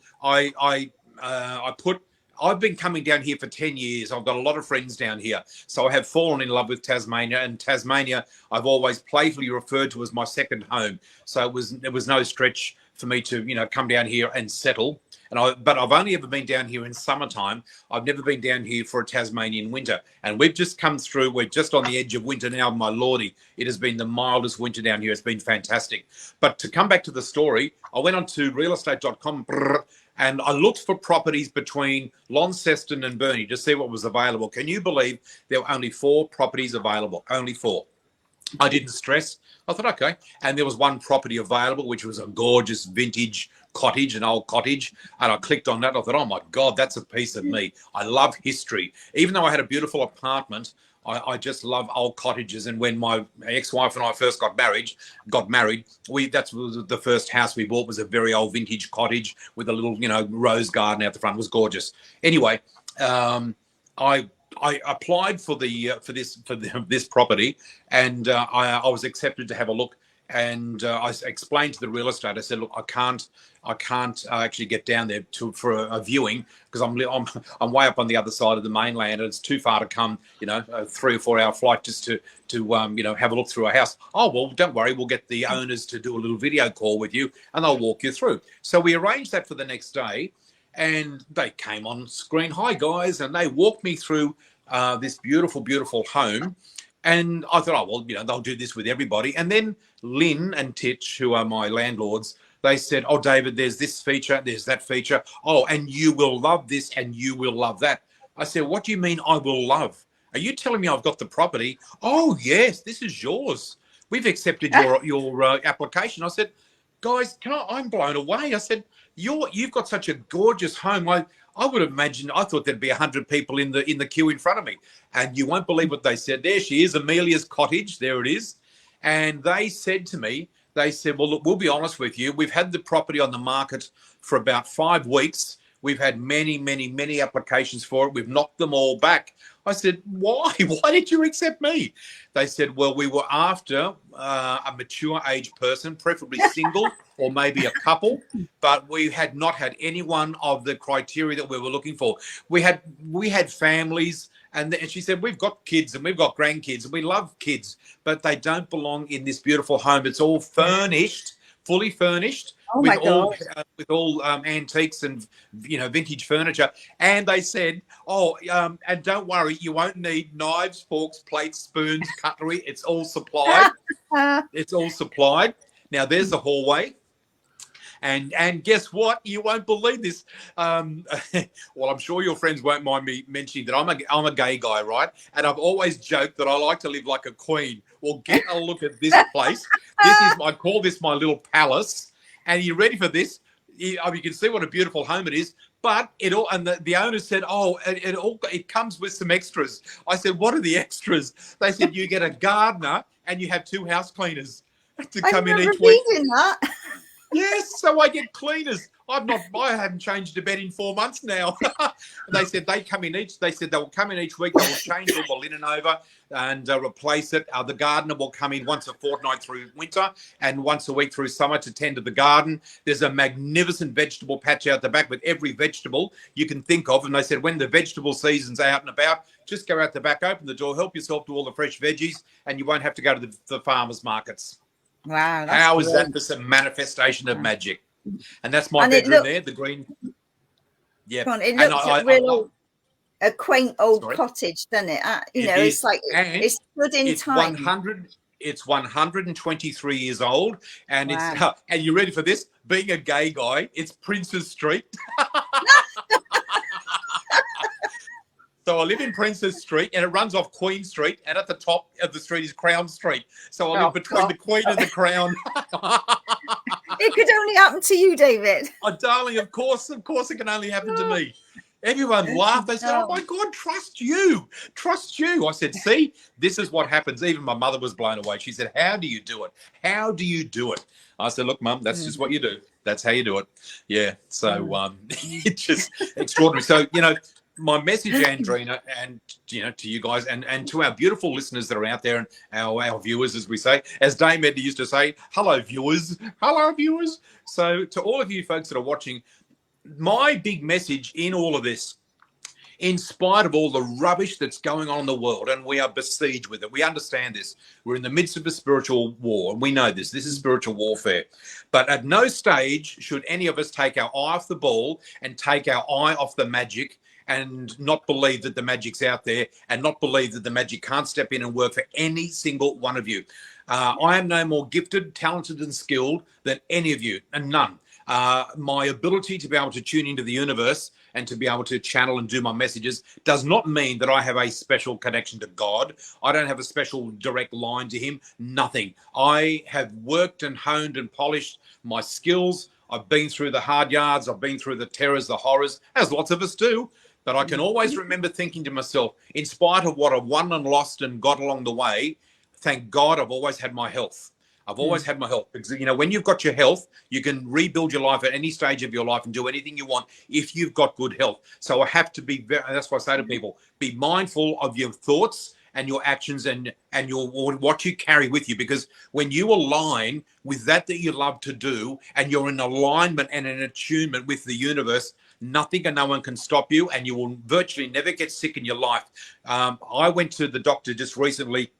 S3: I've been coming down here for 10 years. I've got a lot of friends down here. So I have fallen in love with Tasmania, and Tasmania I've always playfully referred to as my second home. So it was no stretch for me to, come down here and settle. But I've only ever been down here in summertime. I've never been down here for a Tasmanian winter. And we've just come through. We're just on the edge of winter now, my lordy. It has been the mildest winter down here. It's been fantastic. But to come back to the story, I went on to realestate.com and I looked for properties between Launceston and Burnie to see what was available. Can you believe there were only 4 properties available? Only 4. I didn't stress. I thought, okay. And there was one property available, which was a gorgeous vintage cottage, an old cottage. And I clicked on that. I thought, oh, my God, that's a piece of me. I love history. Even though I had a beautiful apartment, I just love old cottages. And when my ex-wife and I first got married, that was the first house we bought, was a very old vintage cottage with a little, rose garden out the front. It was gorgeous. Anyway, I applied for this property, and I was accepted to have a look. And I explained to the real estate. I said, look, I can't actually get down there for a viewing because I'm way up on the other side of the mainland, and it's too far to come. A 3 or 4 hour flight just to have a look through a house. Oh well, don't worry, we'll get the owners to do a little video call with you, and they'll walk you through. So we arranged that for the next day. And they came on screen, hi guys, and they walked me through this beautiful, beautiful home. And I thought, oh, well, they'll do this with everybody. And then Lynn and Titch, who are my landlords, they said, oh, David, there's this feature, there's that feature. Oh, and you will love this and you will love that. I said, what do you mean I will love? Are you telling me I've got the property? Oh, yes, this is yours. We've accepted your application. I said, guys, I'm blown away. I said, you've got such a gorgeous home. I would imagine, I thought there'd be 100 people in the queue in front of me. And you won't believe what they said. There she is, Amelia's cottage. There it is. And they said to me, they said, well, look, we'll be honest with you. We've had the property on the market for about 5 weeks. We've had many, many, many applications for it. We've knocked them all back. I said, why? Why did you accept me? They said, well, we were after a mature age person, preferably single or maybe a couple, but we had not had any one of the criteria that we were looking for. We had families, and she said, we've got kids and we've got grandkids and we love kids, but they don't belong in this beautiful home. It's all furnished, fully furnished.
S2: Oh
S3: with
S2: my God.
S3: all antiques and vintage furniture, and they said, and don't worry, you won't need knives, forks, plates, spoons, cutlery. It's all supplied. It's all supplied. Now there's the hallway. And guess what? You won't believe this. Well, I'm sure your friends won't mind me mentioning that I'm a gay guy, right? And I've always joked that I like to live like a queen. Well, get a look at this place. I call this my little palace. And are you ready for this? You can see what a beautiful home it is. But the owner said, it comes with some extras. I said, what are the extras? They said, you get a gardener and you have 2 house cleaners to come in each week.
S2: That.
S3: Yes, so I get cleaners. I haven't changed a bed in 4 months now. They said they will come in each week. They will change all the linen over and replace it. The gardener will come in once a fortnight through winter and once a week through summer to tend to the garden. There's a magnificent vegetable patch out the back with every vegetable you can think of. And they said when the vegetable season's out and about, just go out the back, open the door, help yourself to all the fresh veggies, and you won't have to go to the farmers markets.
S2: Wow.
S3: How is that just a manifestation of magic? And that's my bedroom there, the green. Yeah.
S2: It looks a quaint old cottage, doesn't it? It's like it's good in time.
S3: 123 years old, and it's and you ready for this? Being a gay guy, it's Princes Street. So I live in Princess Street, and it runs off Queen Street, and at the top of the street is Crown Street. So I live between the Queen and the Crown.
S2: It could only happen to you, David.
S3: Oh, darling, of course it can only happen to me. Everyone laughed. They said, oh, my God, trust you. I said, see, this is what happens. Even my mother was blown away. She said, how do you do it? How do you do it? I said, look, Mum, that's just what you do. That's how you do it. Yeah. So it's just extraordinary. So, my message, Andrena, and to you guys and to our beautiful listeners that are out there and our viewers, as we say, as Dame Edna used to say, hello viewers. So to all of you folks that are watching, my big message in all of this, in spite of all the rubbish that's going on in the world, and we are besieged with it, we understand this. We're in the midst of a spiritual war, and we know this. This is spiritual warfare. But at no stage should any of us take our eye off the ball and take our eye off the magic and not believe that the magic's out there and not believe that the magic can't step in and work for any single one of you. I am no more gifted, talented and skilled than any of you, and none. My ability to be able to tune into the universe and to be able to channel and do my messages does not mean that I have a special connection to God. I don't have a special direct line to him, nothing. I have worked and honed and polished my skills. I've been through the hard yards. I've been through the terrors, the horrors, as lots of us do. But I can always remember thinking to myself, in spite of what I've won and lost and got along the way, thank God I've always had my health. I've always had my health. Because, when you've got your health, you can rebuild your life at any stage of your life and do anything you want if you've got good health. So I have to be, that's what I say to people, be mindful of your thoughts and your actions and what you carry with you. Because when you align with that you love to do and you're in alignment and in attunement with the universe, nothing and no one can stop you, and you will virtually never get sick in your life. I went to the doctor just recently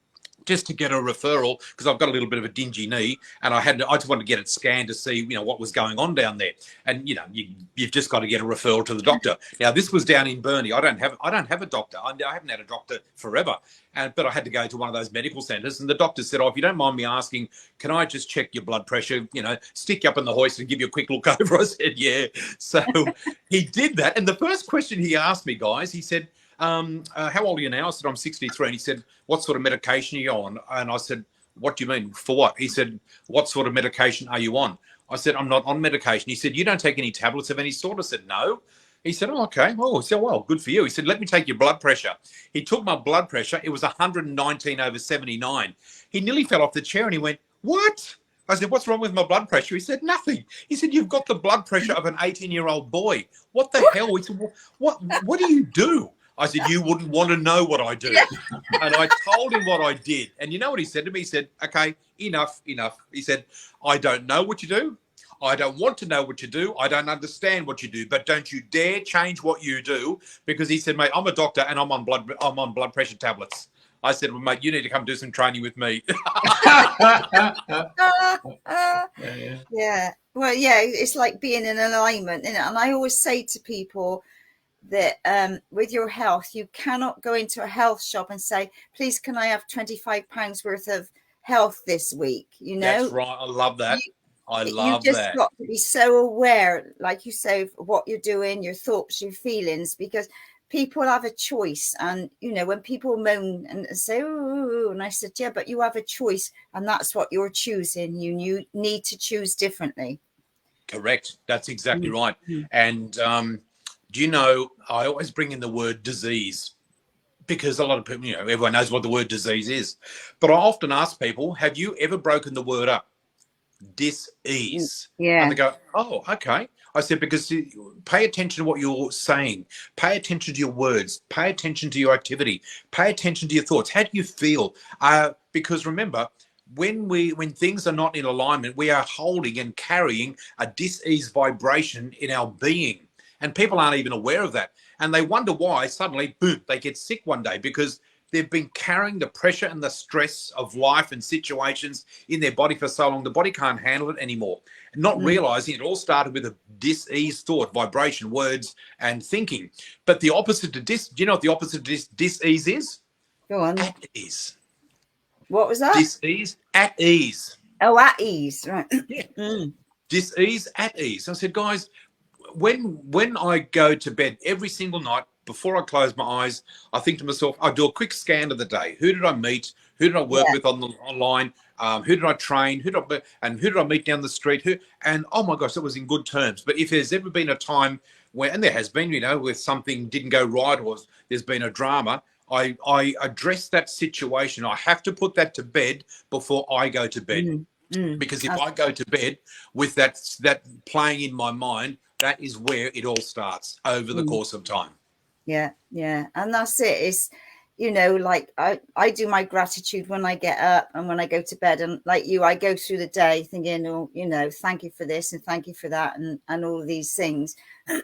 S3: just to get a referral because I've got a little bit of a dingy knee, and I just wanted to get it scanned to see, what was going on down there. And you've just got to get a referral to the doctor. Now this was down in Burnie. I don't have a doctor. I haven't had a doctor forever. But I had to go to one of those medical centres, and the doctor said, if you don't mind me asking, can I just check your blood pressure, stick you up in the hoist and give you a quick look over? I said, yeah. So he did that. And the first question he asked me, guys, he said, how old are you now? I said, I'm 63. And he said, what sort of medication are you on? And I said, what do you mean? For what? He said, what sort of medication are you on? I said, I'm not on medication. He said, you don't take any tablets of any sort? I said, no. He said, oh, okay. Oh, he said, well, good for you. He said, let me take your blood pressure. He took my blood pressure. It was 119/79. He nearly fell off the chair and he went, what? I said, what's wrong with my blood pressure? He said, nothing. He said, you've got the blood pressure of an 18-year-old boy. What the hell? He said, what do you do? I said, you wouldn't want to know what I do. And I told him what I did. And you know what he said to me? He said, okay, enough. He said, I don't know what you do. I don't want to know what you do. I don't understand what you do, but don't you dare change what you do, because he said, mate, I'm a doctor and I'm on blood pressure tablets. I said, well, mate, you need to come do some training with me.
S2: Yeah. Well, yeah, it's like being in alignment, isn't it? And I always say to people that with your health, you cannot go into a health shop and say, please, can I have £25 worth of health this week? You know,
S3: that's right. I love that.
S2: You just got to be so aware, like you say, of what you're doing, your thoughts, your feelings, because people have a choice. And, you know, when people moan and say, oh, and I said, yeah, but you have a choice, and that's what you're choosing. You need to choose differently.
S3: Correct. That's exactly right. And do you know, I always bring in the word disease, because a lot of people, you know, everyone knows what the word disease is. But I often ask people, have you ever broken the word up? Dis-ease.
S2: Yeah.
S3: And they go, oh, okay. I said, because pay attention to what you're saying. Pay attention to your words. Pay attention to your activity. Pay attention to your thoughts. How do you feel? Because remember, when things are not in alignment, we are holding and carrying a dis-ease vibration in our being. And people aren't even aware of that. And they wonder why suddenly, boom, they get sick one day, because they've been carrying the pressure and the stress of life and situations in their body for so long, the body can't handle it anymore. Not realizing it all started with a dis-ease thought, vibration, words, and thinking. But the opposite to do you know what the opposite of dis-ease is?
S2: Go on.
S3: At ease.
S2: What was that?
S3: Dis-ease, at ease.
S2: Oh, at ease, right.
S3: Yeah. Dis-ease, at ease. I said, guys, when I go to bed every single night, before I close my eyes, I think to myself, I do a quick scan of the day. Who did I meet? Who did I work with online? Who did I train? Who did I meet down the street? And oh my gosh, that was in good terms. But if there's ever been a time where, and there has been, you know, where something didn't go right, or there's been a drama, I address that situation. I have to put that to bed before I go to bed. Because if I go to bed with that playing in my mind, that is where it all starts over the course of time.
S2: Yeah. And that's it. It's, you know, like I do my gratitude when I get up and when I go to bed. And like you, I go through the day thinking, oh, you know, thank you for this and thank you for that and all these things.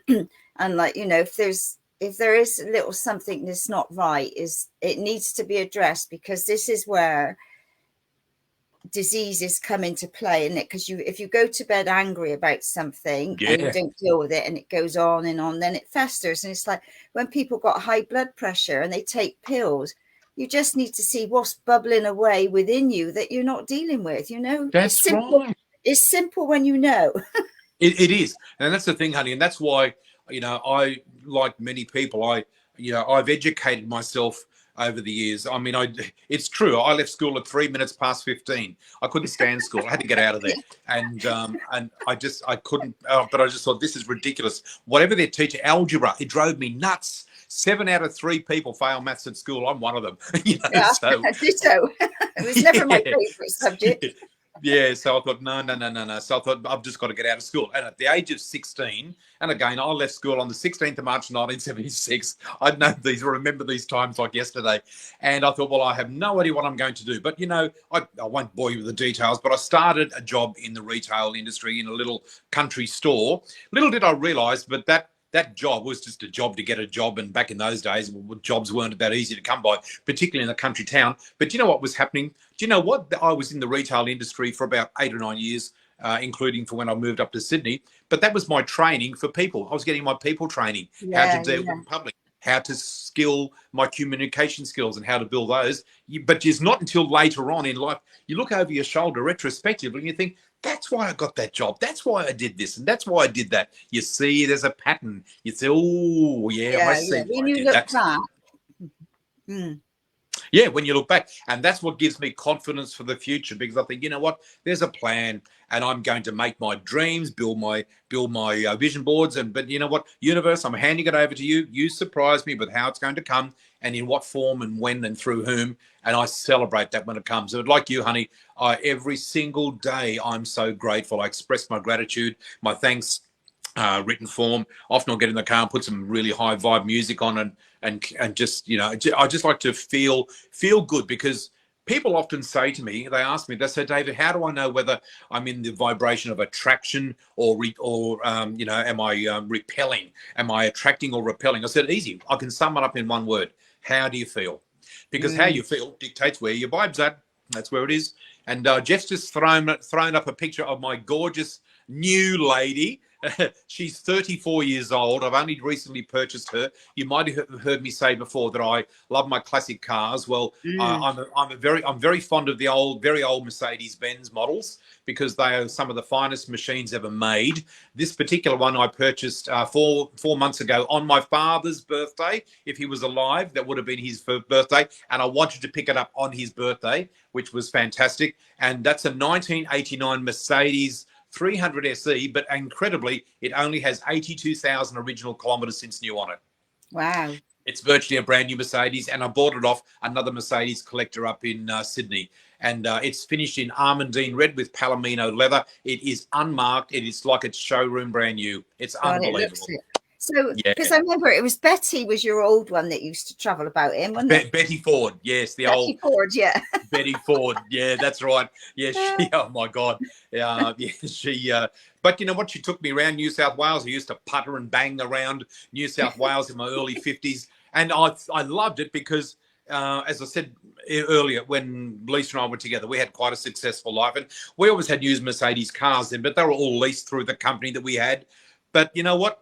S2: And like, you know, if there is a little something that's not right, it needs to be addressed, because this is where diseases come into play, isn't it? Because if you go to bed angry about something and you don't deal with it, and it goes on and on, then it festers. And it's like when people got high blood pressure and they take pills, you just need to see what's bubbling away within you that you're not dealing with, you know.
S3: That's right.
S2: It's simple when you know.
S3: It is. And that's the thing, honey. And that's why, you know, I, like many people, I've educated myself over the years. I mean, it's true. I left school at 3 minutes past 15. I couldn't stand school. I had to get out of there. And I couldn't, but I just thought, this is ridiculous. Whatever they're teaching, algebra, it drove me nuts. 7 out of 3 people fail maths at school. I'm one of them. You know,
S2: yeah,
S3: so
S2: ditto. It was never my favorite subject.
S3: Yeah, so I thought, no. So I thought, I've just got to get out of school. And at the age of 16, and again, I left school on the 16th of March, 1976. I remember these times like yesterday. And I thought, well, I have no idea what I'm going to do. But, you know, I won't bore you with the details, but I started a job in the retail industry in a little country store. Little did I realize, but that job was just a job to get a job. And back in those days, jobs weren't that easy to come by, particularly in a country town. But do you know what was happening? Do you know what? I was in the retail industry for about 8 or 9 years, including for when I moved up to Sydney. But that was my training for people. I was getting my people training, how to deal with the public, how to skill my communication skills and how to build those. But it's not until later on in life, you look over your shoulder retrospectively and you think, that's why I got that job. That's why I did this. And that's why I did that. You see, there's a pattern. You say, oh, yeah, I see.
S2: When you look back.
S3: Yeah, when you look back, and that's what gives me confidence for the future, because I think, you know what, there's a plan, and I'm going to make my dreams, build my vision boards, but you know what, universe, I'm handing it over to you. You surprise me with how it's going to come, and in what form, and when, and through whom, and I celebrate that when it comes. And like you, honey, every single day I'm so grateful. I express my gratitude, my thanks. Written form. Often I'll get in the car and put some really high vibe music on, and just, you know, I just like to feel good, because people often say to me, they ask me, they say, David, how do I know whether I'm in the vibration of attraction or you know, am I repelling? Am I attracting or repelling? I said, easy. I can sum it up in one word. How do you feel? Because how you feel dictates where your vibe's at. That's where it is. And Jeff's just thrown up a picture of my gorgeous new lady. She's 34 years old. I've only recently purchased her. You might have heard me say before that I love my classic cars. Well, I'm very fond of the very old Mercedes-Benz models, because they are some of the finest machines ever made. This particular one I purchased 4 months ago on my father's birthday. If he was alive, that would have been his birthday, and I wanted to pick it up on his birthday, which was fantastic. And that's a 1989 Mercedes 300 SE, but incredibly, it only has 82,000 original kilometers since new on it.
S2: Wow.
S3: It's virtually a brand new Mercedes, and I bought it off another Mercedes collector up in Sydney. And it's finished in almondine red with palomino leather. It is unmarked. It is like it's showroom brand new. It's unbelievable.
S2: So, because I remember it was Betty was your old one that used to travel about in, wasn't it?
S3: Betty Ford, yes,
S2: Betty Ford, yeah.
S3: Betty Ford, yeah, that's right. Yeah, she, oh my God, yeah, she. But you know what? She took me around New South Wales. I used to putter and bang around New South Wales in my early 50s, and I loved it because, as I said earlier, when Lisa and I were together, we had quite a successful life, and we always had used Mercedes cars then, but they were all leased through the company that we had. But you know what?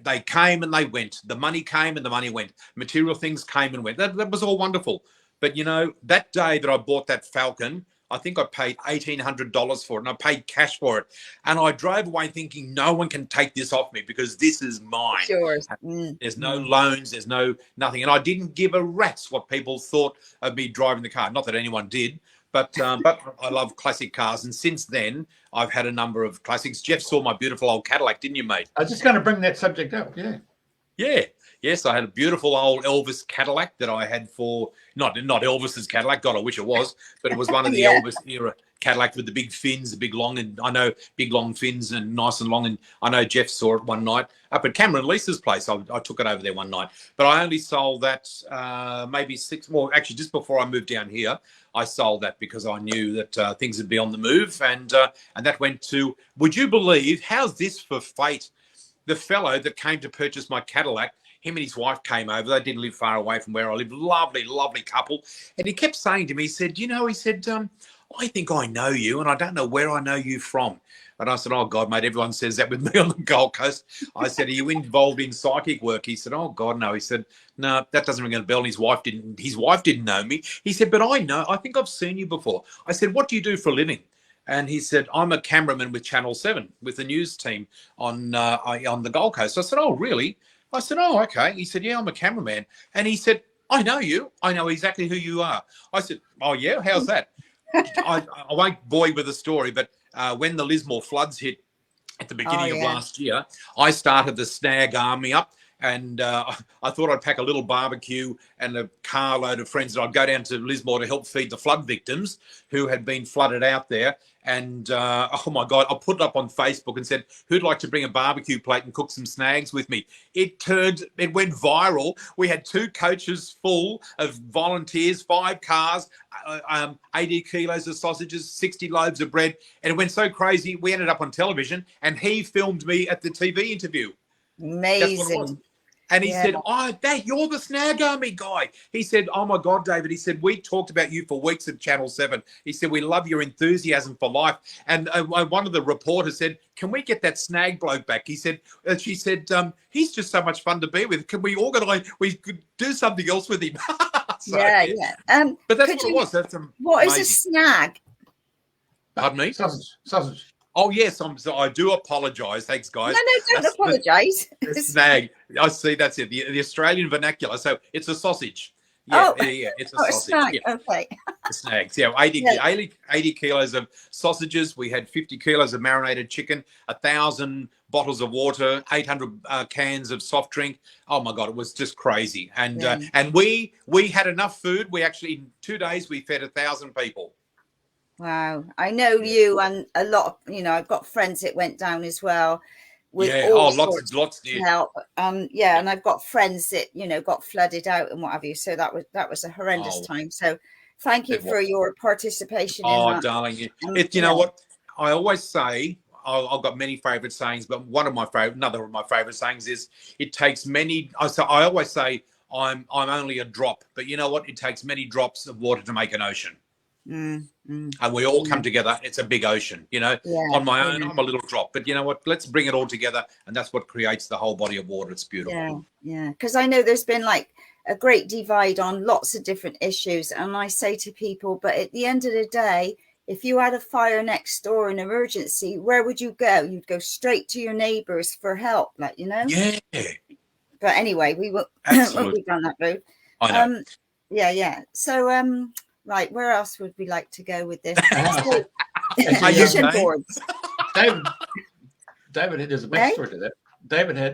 S3: They came and they went. The money came and the money went. Material things came and went. That was all wonderful. But, you know, that day that I bought that Falcon, I think I paid $1,800 for it, and I paid cash for it. And I drove away thinking, no one can take this off me because this is mine.
S2: Sure.
S3: There's no loans. There's nothing. And I didn't give a rat's what people thought of me driving the car. Not that anyone did. But I love classic cars, and since then I've had a number of classics. Jeff saw my beautiful old Cadillac, didn't you, mate?
S1: I was just going to bring that subject up.
S3: Yes, I had a beautiful old Elvis Cadillac that I had for not Elvis's Cadillac. God, I wish it was, but it was one of the Elvis era Cadillac with the big fins, the big long, and I know big long fins and nice and long. And I know Jeff saw it one night up at Cameron Lisa's place. I took it over there one night, but I only sold that maybe actually just before I moved down here. I sold that because I knew that things would be on the move, and that went to, would you believe, how's this for fate? The fellow that came to purchase my Cadillac, him and his wife came over. They didn't live far away from where I live. Lovely, lovely couple. And he kept saying to me, he said, I think I know you, and I don't know where I know you from. And I said, oh, God, mate, everyone says that with me on the Gold Coast. I said, are you involved in psychic work? He said, oh, God, no. He said, no, that doesn't ring a bell. And his wife didn't know me. He said, but I think I've seen you before. I said, what do you do for a living? And he said, I'm a cameraman with Channel 7, with the news team on the Gold Coast. I said, oh, really? I said, oh, okay. He said, yeah, I'm a cameraman. And he said, I know you. I know exactly who you are. I said, oh, yeah? How's that? I won't bore you with the story, but when the Lismore floods hit at the beginning of last year, I started the Snag Army up, and I thought I'd pack a little barbecue and a carload of friends, and I'd go down to Lismore to help feed the flood victims who had been flooded out there. And oh my God, I put it up on Facebook and said, who'd like to bring a barbecue plate and cook some snags with me? It went viral. We had 2 coaches full of volunteers, 5 cars, 80 kilos of sausages, 60 loaves of bread. And it went so crazy, we ended up on television, and he filmed me at the TV interview.
S2: Amazing.
S3: That's what it was. And he said, you're the Snag Army guy. He said, oh, my God, David. He said, we talked about you for weeks at Channel 7. He said, we love your enthusiasm for life. And one of the reporters said, can we get that Snag bloke back? She said, he's just so much fun to be with. Can we organise, we could do something else with him? So,
S2: yeah.
S3: But that's what it was. That's
S2: what is a snag?
S3: Pardon me?
S1: Sausage.
S3: Oh, yes. I do apologise. Thanks, guys.
S2: No, don't apologise.
S3: Snag. I see. That's it. The Australian vernacular. So it's a sausage. Yeah,
S2: Oh,
S3: yeah, it's a
S2: oh, a
S3: sausage.
S2: snack.
S3: Yeah,
S2: Okay.
S3: snacks. Yeah, 80,
S2: Yeah.
S3: 80 kilos of sausages. We had 50 kilos of marinated chicken, 1,000 bottles of water, 800 cans of soft drink. Oh my God, it was just crazy. And
S2: Yeah.
S3: and we had enough food. We actually, in 2 days, we fed 1,000 people.
S2: Wow. I know you and a lot of, I've got friends that went down as well with
S3: Yeah.
S2: all
S3: Oh,
S2: sorts
S3: lots
S2: of
S3: did.
S2: help.
S3: Yeah.
S2: And I've got friends that, got flooded out and what have you. So that was a horrendous time. So thank you
S3: It was.
S2: for your participation in
S3: Oh,
S2: that.
S3: darling, you know what I always say. I've got many favorite sayings, but another of my favorite sayings is, it takes many. I always say I'm only a drop, but you know what? It takes many drops of water to make an ocean. And we all come together. It's a big ocean,
S2: Yeah,
S3: On my own, I'm a little drop, but you know what? Let's bring it all together, and that's what creates the whole body of water. It's beautiful.
S2: Yeah. Because I know there's been like a great divide on lots of different issues, and I say to people, but at the end of the day, if you had a fire next door, an emergency, where would you go? You'd go straight to your neighbors for help,
S3: Yeah.
S2: But anyway, we won't be down that road.
S3: I know.
S2: Yeah. So, right, where else would we like to go with this?
S3: Vision
S2: boards.
S1: David, there's a backstory to that.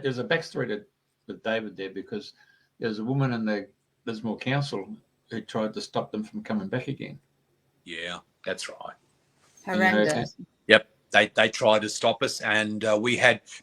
S1: There's a backstory with David there, because there's a woman in the Lismore Council who tried to stop them from coming back again.
S3: Yeah, that's right.
S2: Horrendous.
S3: Yep. They tried to stop us, and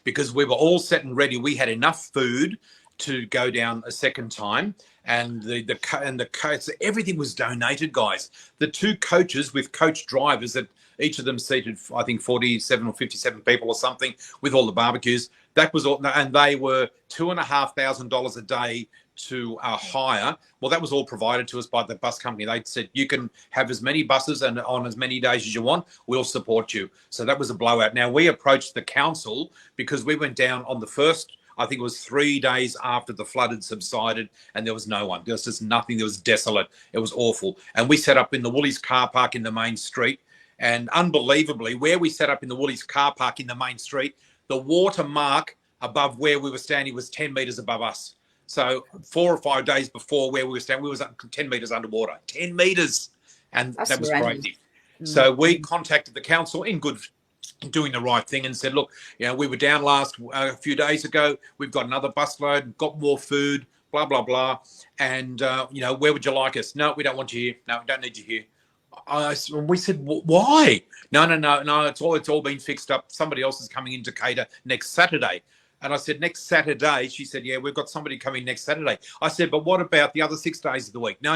S3: because we were all set and ready, we had enough food to go down a second time, and the coach, everything was donated, guys. The 2 coaches with coach drivers, that each of them seated, I think, 47 or 57 people or something, with all the barbecues. That was all, and they were $2,500 a day to hire. Well, that was all provided to us by the bus company. They said, you can have as many buses and on as many days as you want. We'll support you. So that was a blowout. Now, we approached the council because we went down on the first, I think it was 3 days after the flood had subsided, and there was no one. There was just nothing. There was desolate. It was awful. And we set up in the Woolies car park in the main street. And unbelievably, where we set up in the Woolies car park in the main street, the water mark above where we were standing was 10 metres above us. So 4 or 5 days before where we were standing, we was 10 metres underwater. 10 metres. And that was crazy. So we contacted the council in good, doing the right thing, and said, look, we were down a few days ago. We've got another busload, got more food, blah, blah, blah. And, where would you like us? No, we don't want you here. No, we don't need you here. We said, why? No, it's all been fixed up. Somebody else is coming in to cater next Saturday. And I said, next Saturday? She said, yeah, we've got somebody coming next Saturday. I said, but what about the other 6 days of the week? No.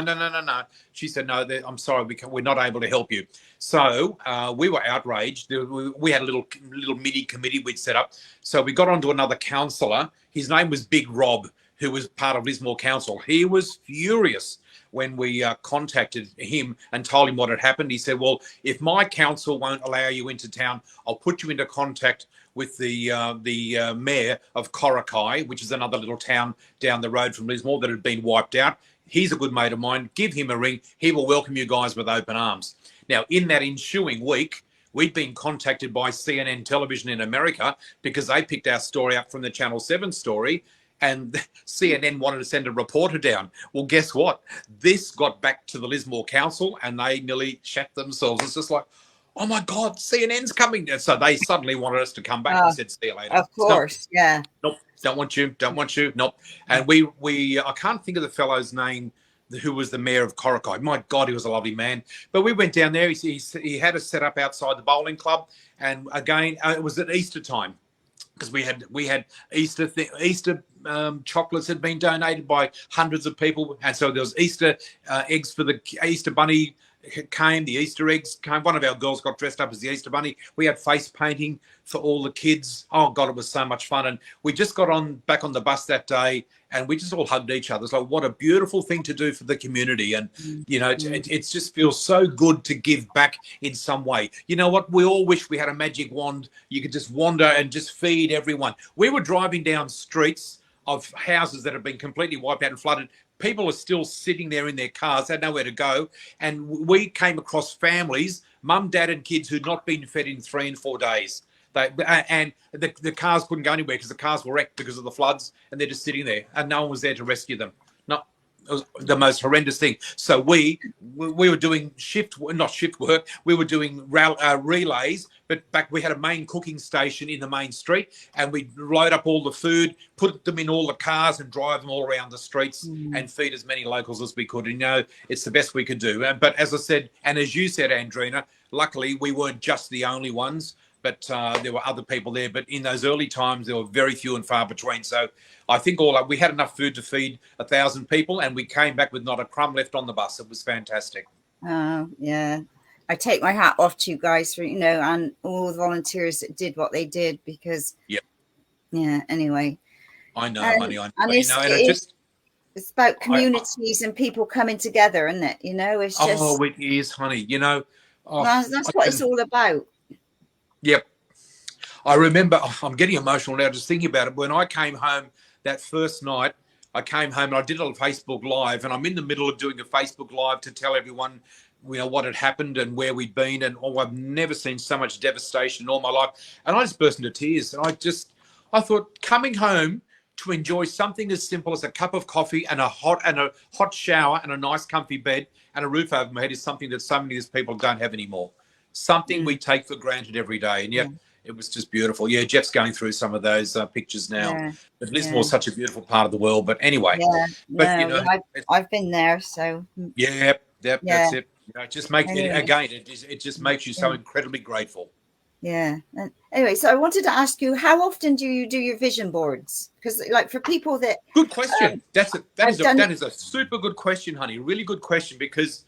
S3: She said, no, I'm sorry, we're not able to help you. So we were outraged. We had a little mini committee we'd set up. So we got onto another councillor. His name was Big Rob, who was part of Lismore Council. He was furious when we contacted him and told him what had happened. He said, well, if my council won't allow you into town, I'll put you into contact with the mayor of Coracai, which is another little town down the road from Lismore that had been wiped out. He's a good mate of mine. Give him a ring. He will welcome you guys with open arms. Now, in that ensuing week, we'd been contacted by CNN television in America because they picked our story up from the Channel 7 story, and CNN wanted to send a reporter down. Well, guess what? This got back to the Lismore Council, and they nearly shat themselves. It's just like, oh my God, CNN's coming. So they suddenly wanted us to come back and said, see you later.
S2: Of course, yeah.
S3: Nope, don't want you, nope. And we I can't think of the fellow's name who was the mayor of Coracai. My God, he was a lovely man. But we went down there. He had us set up outside the bowling club. And again, it was at Easter time, because we had Easter chocolates had been donated by hundreds of people. And so there was Easter eggs for the Easter bunny came, the Easter eggs came. One of our girls got dressed up as the Easter bunny. We had face painting for all the kids. Oh God, it was so much fun. And we just got back on the bus that day, and we just all hugged each other. It's like, what a beautiful thing to do for the community. And it just feels so good to give back in some way. You know what? We all wish we had a magic wand. You could just wander and just feed everyone. We were driving down streets of houses that have been completely wiped out and flooded. People are still sitting there in their cars, had nowhere to go. And we came across families, mum, dad, and kids who'd not been fed in 3 and 4 days. The cars couldn't go anywhere because the cars were wrecked because of the floods, and they're just sitting there, and no one was there to rescue them. No, was the most horrendous thing. So we were doing not shift work. We were doing relays, but back we had a main cooking station in the main street, and we'd load up all the food, put them in all the cars, and drive them all around the streets and feed as many locals as we could. And, you know, it's the best we could do. But as I said, and as you said, Andrena, luckily we weren't just the only ones. But there were other people there. But in those early times, there were very few and far between. So I think we had enough food to feed 1,000 people, and we came back with not a crumb left on the bus. It was fantastic.
S2: Oh, yeah. I take my hat off to you guys for, you know, and all the volunteers that did what they did, because, yeah, anyway.
S3: I know, honey. I know.
S2: And
S3: you know, and
S2: it's about communities and people coming together, isn't it? You know, it's just.
S3: Oh, it is, honey. You know.
S2: That's what it's all about.
S3: Yep. I remember, I'm getting emotional now just thinking about it. When I came home that first night, I came home and I did a Facebook Live, and I'm in the middle of doing a Facebook Live to tell everyone, you know, what had happened and where we'd been. And I've never seen so much devastation in all my life. And I just burst into tears. And I thought coming home to enjoy something as simple as a cup of coffee and a hot shower and a nice comfy bed and a roof over my head is something that so many of these people don't have anymore. Something we take for granted every day. And yet it was just beautiful. Yeah, Jeff's going through some of those pictures now. Yeah. But Lismore's such a beautiful part of the world. But anyway.
S2: Yeah, but, you know, I've been there, so.
S3: Yeah, that's it. You know, it just makes it just makes you so incredibly grateful.
S2: Yeah. And anyway, so I wanted to ask you, how often do you do your vision boards? Because, like, for people that.
S3: Good question. That is a super good question, honey. Really good question, because.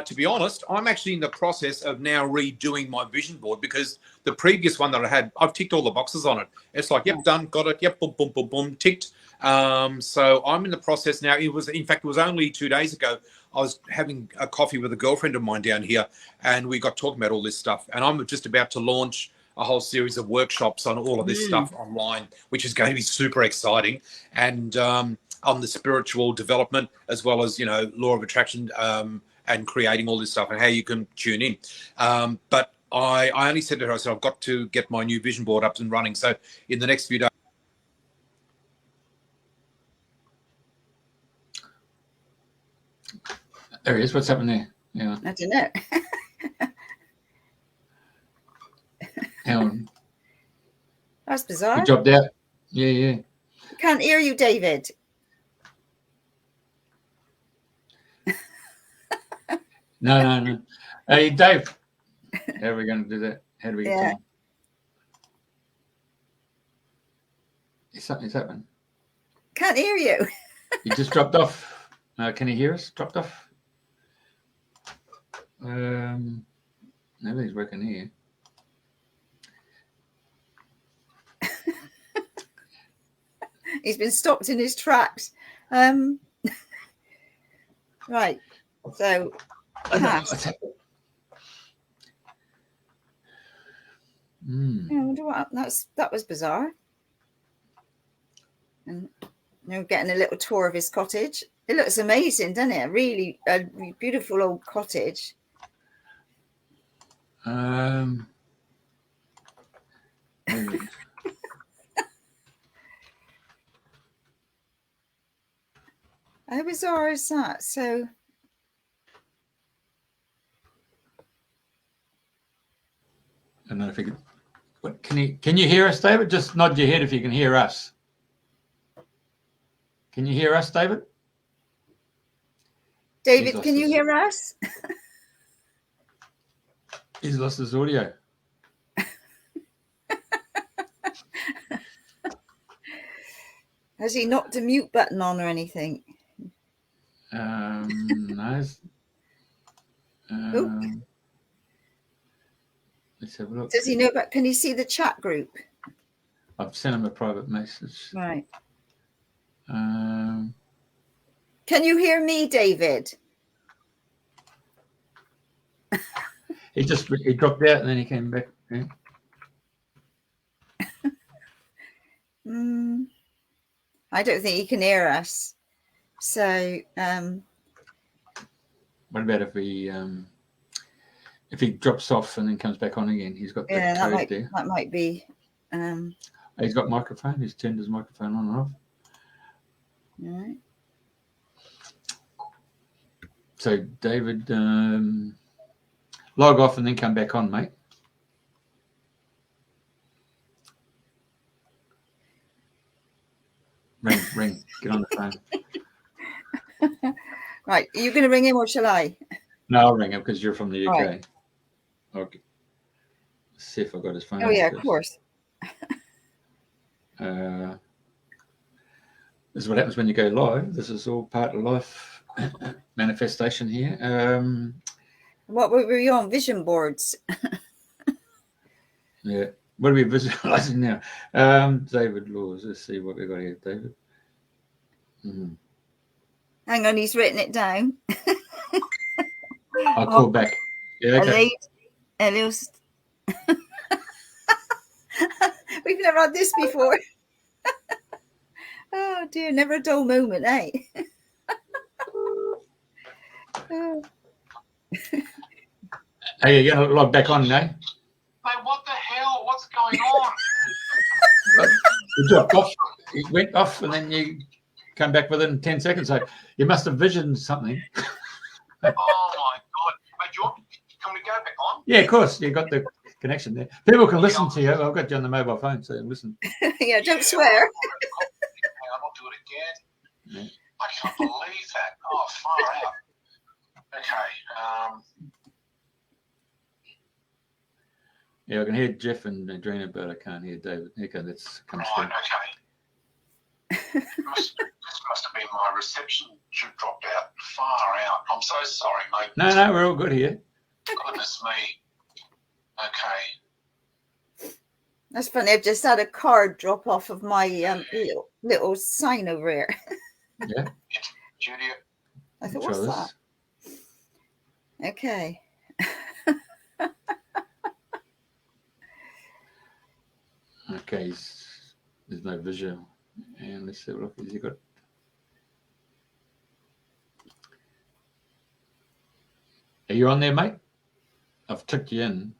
S3: To be honest, I'm actually in the process of now redoing my vision board, because the previous one that I had, I've ticked all the boxes on it. It's like, yep, done, got it, yep, boom, boom, boom, boom, ticked. So I'm in the process now. It was only 2 days ago. I was having a coffee with a girlfriend of mine down here, and we got talking about all this stuff. And I'm just about to launch a whole series of workshops on all of this stuff online, which is going to be super exciting. And on the spiritual development, as well as, you know, law of attraction, and creating all this stuff and how you can tune in. But I only said to her, I said, I've got to get my new vision board up and running. So in the next few days.
S1: There he is. What's happening there? Yeah.
S2: I don't know.
S1: Hang on.
S2: That's bizarre.
S1: Good job there. Yeah.
S2: Can't hear you, David.
S1: No. Hey, Dave. How are we going to do that? How do we get on? Something's happened.
S2: Can't hear you.
S1: You just dropped off. Can you hear us? Dropped off? Nobody's working here.
S2: He's been stopped in his tracks. Right. So.
S1: Yeah,
S2: I wonder what that was bizarre. And getting a little tour of his cottage. It looks amazing, doesn't it? Really a beautiful old cottage.
S1: How
S2: bizarre is that? So.
S1: I don't know if you can you hear us, David? Just nod your head if you can hear us. Can you hear us, David?
S2: David, can you hear us?
S1: He's lost his audio.
S2: Has he knocked a mute button on or anything?
S1: No. Let's have a look.
S2: Does he know about? Can he see the chat group?
S1: I've sent him a private message.
S2: Right.
S1: Can
S2: you hear me, David?
S1: He dropped out and then he came back. Yeah.
S2: I don't think he can hear us. So.
S1: What about if he drops off and then comes back on again? He's got the code there.
S2: That might be.
S1: He's got microphone. He's turned his microphone on and off.
S2: All right.
S1: So David, log off and then come back on, mate. Ring. Get on the phone.
S2: Right, are you going to ring him or shall I?
S1: No, I'll ring him because you're from the UK.
S2: Right.
S1: Okay. Let's see if I got his phone.
S2: Oh yeah,
S1: first.
S2: of course.
S1: This is what happens when you go live. This is all part of life manifestation here.
S2: What were you on? Vision boards.
S1: Yeah. What are we visualizing now? David Laws. Let's see what we got here, David.
S2: Hang on, he's written it down.
S1: I'll call back. Yeah, okay.
S2: We've never had this before. Oh dear, never a dull moment, eh? Oh.
S1: Hey, you're going to log back on now?
S3: Mate, what the hell? What's going on?
S1: You dropped off. It went off, and then you come back within 10 seconds. So you must have visioned something.
S3: Oh my God! Mate, can we go back on?
S1: Yeah, of course. You got the connection there. People can listen to you. I've got you on the mobile phone, so listen.
S2: Yeah, don't swear.
S3: I'll do it again. Yeah. I can't believe that. Oh, far out. Okay.
S1: Yeah, I can hear Jeff and Andrena, but I can't hear David. Okay, that's comes
S3: Right,
S1: through.
S3: okay. This must have been my reception dropped out. Far out. I'm so sorry, mate.
S1: No, we're all good here.
S3: Goodness me. Okay.
S2: That's funny. I've just had a card drop off of my little sign over here.
S1: Yeah.
S3: Julia.
S2: I thought, what's that? Okay.
S1: Okay, there's no visual. And let's see what has he got. Are you on there, mate? I've clicked you in,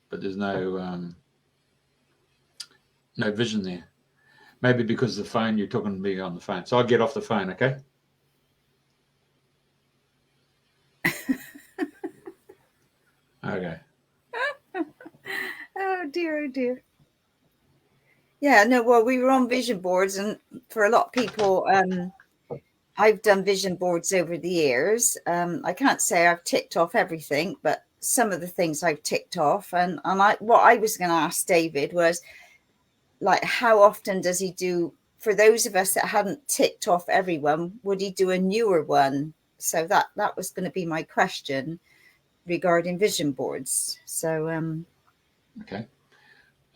S1: but there's no vision there. Maybe because the phone, you're talking to me on the phone. So I'll get off the phone, okay? Okay.
S2: Oh dear. Yeah, no, well, we were on vision boards, and for a lot of people, I've done vision boards over the years. I can't say I've ticked off everything, but some of the things I've ticked off. And what I was going to ask David was, like, how often does he do, for those of us that hadn't ticked off everyone, would he do a newer one? So that was going to be my question regarding vision boards. So,
S1: okay.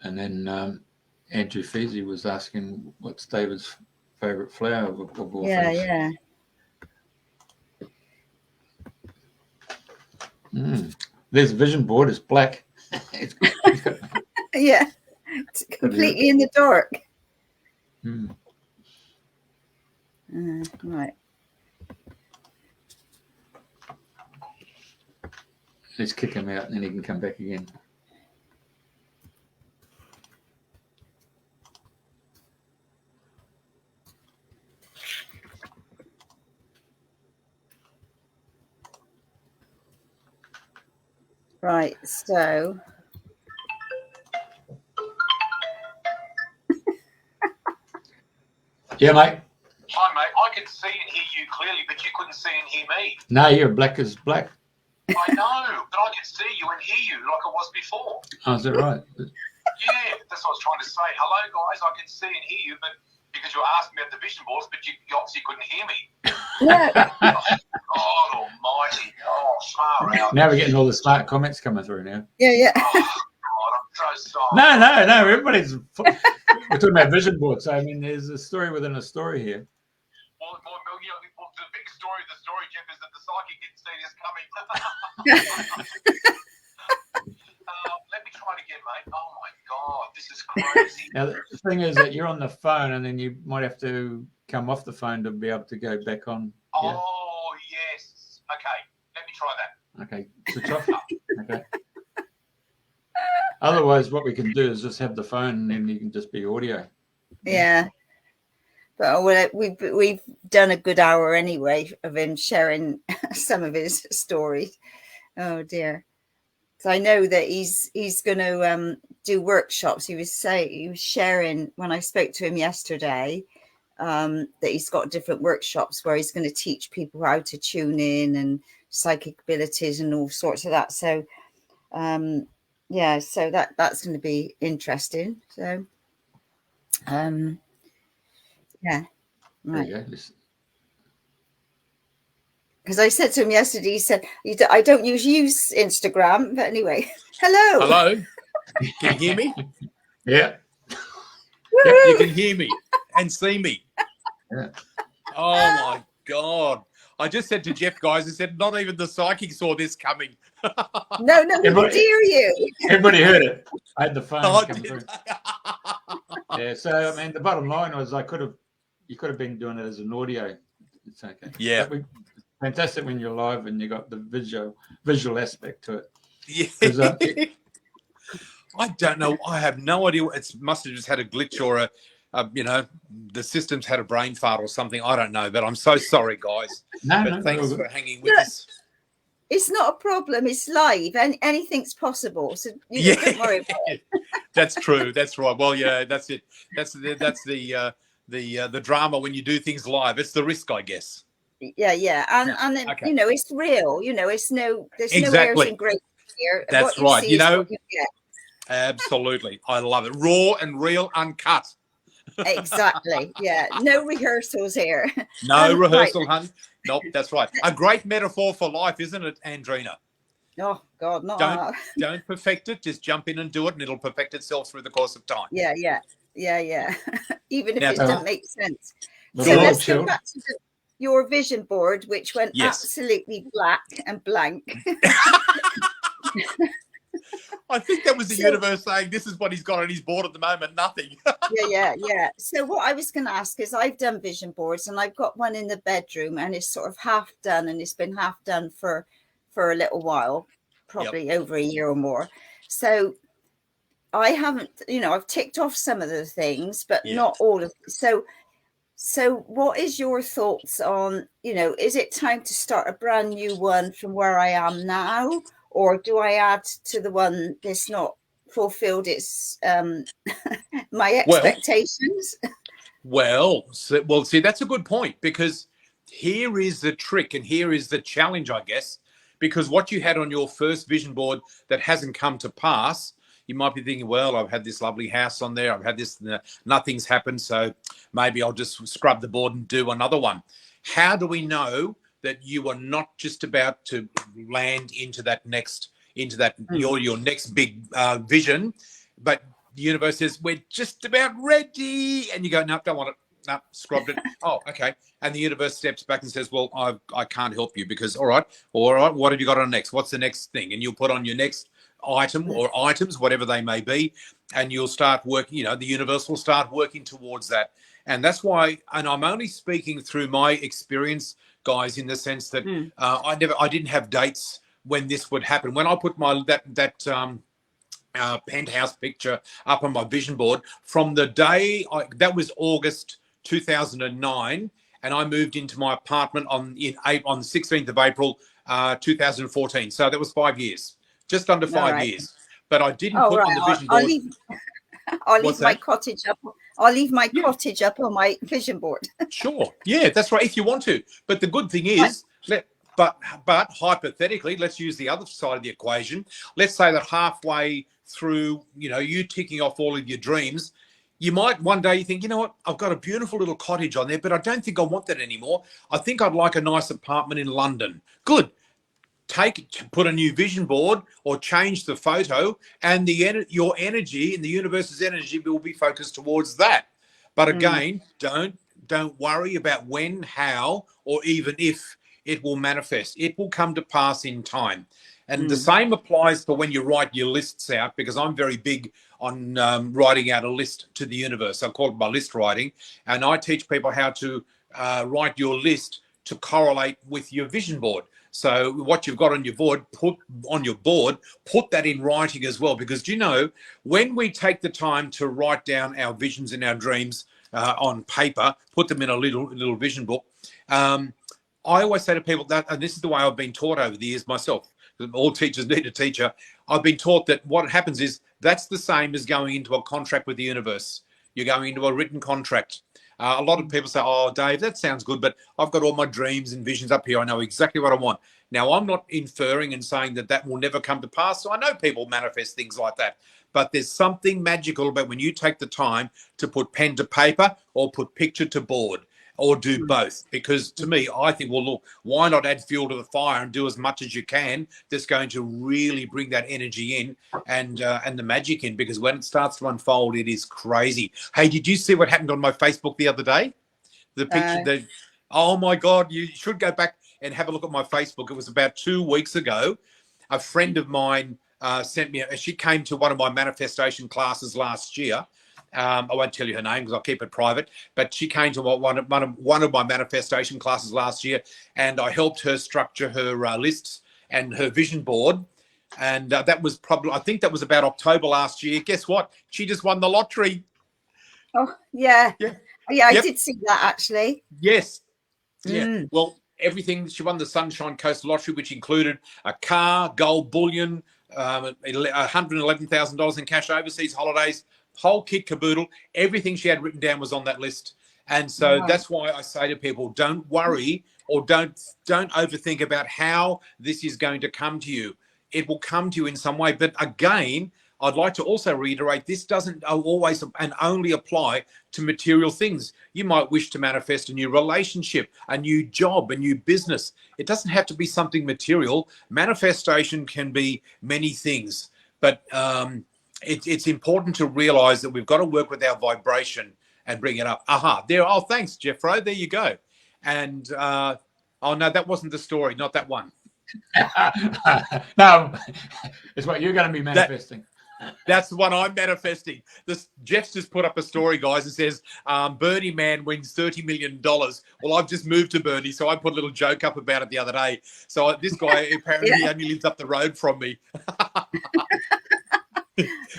S1: And then Andrew Feasy was asking what's David's favorite flower of all things. There's a vision board. It's black. It's got,
S2: yeah, it's completely in the dark. Right.
S1: Let's kick him out, and then he can come back again.
S2: Right, so
S1: yeah, mate.
S3: Hi, mate. I could see and hear you clearly, but you couldn't see and hear me.
S1: No, you're black as black.
S3: I know, but I could see you and hear you like I was before.
S1: Oh, is that right?
S3: Yeah, that's what I was trying to say. Hello, guys. I can see and hear you, but because you were asking me about the vision boards, but you obviously couldn't hear me.
S2: yeah.
S3: God almighty. Oh, far out.
S1: Now we're getting all the smart comments coming through now.
S2: Yeah.
S3: Oh, God, I'm so sorry.
S1: No. Everybody's... We're talking about vision boards. So, I mean, there's a story within a story here.
S3: Well, the big story of the story, Jeff, is that the psychic didn't see this coming. Let me try it again, mate. Oh, my God. This is crazy.
S1: Now, the thing is that you're on the phone, and then you might have to come off the phone to be able to go back on. Yeah.
S3: Oh, yes. Okay. Let me try that.
S1: Okay. Switch off. Okay. Otherwise, what we can do is just have the phone, and then you can just be audio.
S2: Yeah. But we've done a good hour anyway of him sharing some of his stories. Oh dear. So I know that he's going to do workshops. He was sharing when I spoke to him yesterday that he's got different workshops where he's going to teach people how to tune in and psychic abilities and all sorts of that. So yeah, so that's going to be interesting. So yeah, right. Because I said to him yesterday, he said, I don't use Instagram. But anyway, hello.
S3: Hello. Can you hear me?
S1: Yeah.
S3: Yep, you can hear me and see me.
S1: Yeah.
S3: Oh, my God. I just said to Jeff, guys, I said, not even the psychic saw this coming.
S2: No, we could hear you.
S1: Everybody heard it. I had the phone come
S3: did.
S1: through. Yeah, so, I mean, the bottom line was you could have been doing it as an audio. It's okay.
S3: Yeah.
S1: Fantastic when you're live and you got the visual aspect to it.
S3: Yeah. I don't know. I have no idea. It must have just had a glitch or the system's had a brain fart or something. I don't know, but I'm so sorry, guys. But thanks for hanging with us.
S2: It's not a problem. It's live, and anything's possible. So don't worry about it.
S3: That's true. That's right. Well, yeah, that's it. That's the drama when you do things live. It's the risk, I guess.
S2: Yeah, and then,
S3: okay.
S2: It's real. There's no
S3: exactly.
S2: airs and grace here.
S3: That's right.
S2: What you get.
S3: Absolutely, I love it. Raw and real, uncut.
S2: Exactly. Yeah, no rehearsals here.
S3: No rehearsal, honey. Nope, that's right. A great metaphor for life, isn't it, Andrena?
S2: Oh God, no.
S3: Don't perfect it. Just jump in and do it, and it'll perfect itself through the course of time.
S2: Yeah. Even if
S3: Now,
S2: it doesn't make sense.
S1: So
S2: let's go back to your vision board, which went absolutely black and blank.
S3: I think that was the universe saying this is what he's got on his board at the moment, nothing.
S2: Yeah. So what I was going to ask is I've done vision boards and I've got one in the bedroom and it's sort of half done and it's been half done for a little while, probably over a year or more. So I haven't, I've ticked off some of the things, but not all of them. So what is your thoughts on, is it time to start a brand new one from where I am now? Or do I add to the one that's not fulfilled its my expectations?
S3: Well, see, that's a good point, because here is the trick and here is the challenge, I guess, because what you had on your first vision board that hasn't come to pass, you might be thinking, well, I've had this lovely house on there. I've had this, nothing's happened. So maybe I'll just scrub the board and do another one. How do we know that you are not just about to land into that your next big vision, but the universe says, we're just about ready. And you go, no, don't want it. No, scrubbed it. Oh, okay. And the universe steps back and says, well, I can't help you because, all right, what have you got on next? What's the next thing? And you'll put on your next item or items, whatever they may be, and you'll start working, the universe will start working towards that. And that's why, and I'm only speaking through my experience, guys, in the sense that I didn't have dates when this would happen. When I put my penthouse picture up on my vision board, from the day that was August 2009, and I moved into my apartment on the 16th of April 2014. So that was 5 years, just under 5 years. But I didn't put on the vision board.
S2: I'll leave my cottage up. I'll leave my cottage up on my vision board. Sure.
S3: Yeah, that's right. If you want to. But the good thing is, but hypothetically, let's use the other side of the equation. Let's say that halfway through, you ticking off all of your dreams, you might one day you think, you know what, I've got a beautiful little cottage on there, but I don't think I want that anymore. I think I'd like a nice apartment in London. Good. Put a new vision board or change the photo, and your energy and the universe's energy will be focused towards that. But again, don't worry about when, how, or even if it will manifest. It will come to pass in time. And the same applies for when you write your lists out, because I'm very big on writing out a list to the universe. I call it my list writing, and I teach people how to write your list to correlate with your vision board. So what you've got on your board, put that in writing as well. Because, when we take the time to write down our visions and our dreams, on paper, put them in a little vision book. I always say to people that, and this is the way I've been taught over the years myself, all teachers need a teacher. I've been taught that what happens is that's the same as going into a contract with the universe. You're going into a written contract. A lot of people say, oh, Dave, that sounds good, but I've got all my dreams and visions up here. I know exactly what I want. Now, I'm not inferring and saying that that will never come to pass. So I know people manifest things like that. But there's something magical about when you take the time to put pen to paper or put picture to board or do both. Because to me, I think, well, look, why not add fuel to the fire and do as much as you can that's going to really bring that energy in and the magic in? Because when it starts to unfold, it is crazy. Hey, did you see what happened on my Facebook the other day? The picture, oh my God, you should go back and have a look at my Facebook. It was about 2 weeks ago. A friend of mine sent me, she came to one of my manifestation classes last year. I won't tell you her name because I'll keep it private, but she came to one of my manifestation classes last year, and I helped her structure her lists and her vision board. And that was probably, I think that was about October last year. Guess what? She just won the lottery.
S2: Oh, yeah.
S3: Yeah.
S2: Yeah, I did see that actually.
S3: Yes. Yeah. Well, everything, she won the Sunshine Coast Lottery, which included a car, gold bullion, $111,000 in cash, overseas holidays, whole kit caboodle. Everything she had written down was on that list. And so that's why I say to people, don't worry or don't overthink about how this is going to come to you. It will come to you in some way. But again, I'd like to also reiterate, this doesn't always and only apply to material things. You might wish to manifest a new relationship, a new job, a new business. It doesn't have to be something material. Manifestation can be many things, but it's important to realize that we've got to work with our vibration and bring it up. There. Oh, thanks, Jeffro. There you go. And oh no, that wasn't the story. Not that one.
S1: No, it's what you're going to be manifesting.
S3: That's the one I'm manifesting. Jeff's just put up a story, guys, and says, Bernie man wins $30 million. Well, I've just moved to Bernie, so I put a little joke up about it the other day. So this guy apparently only lives up the road from me.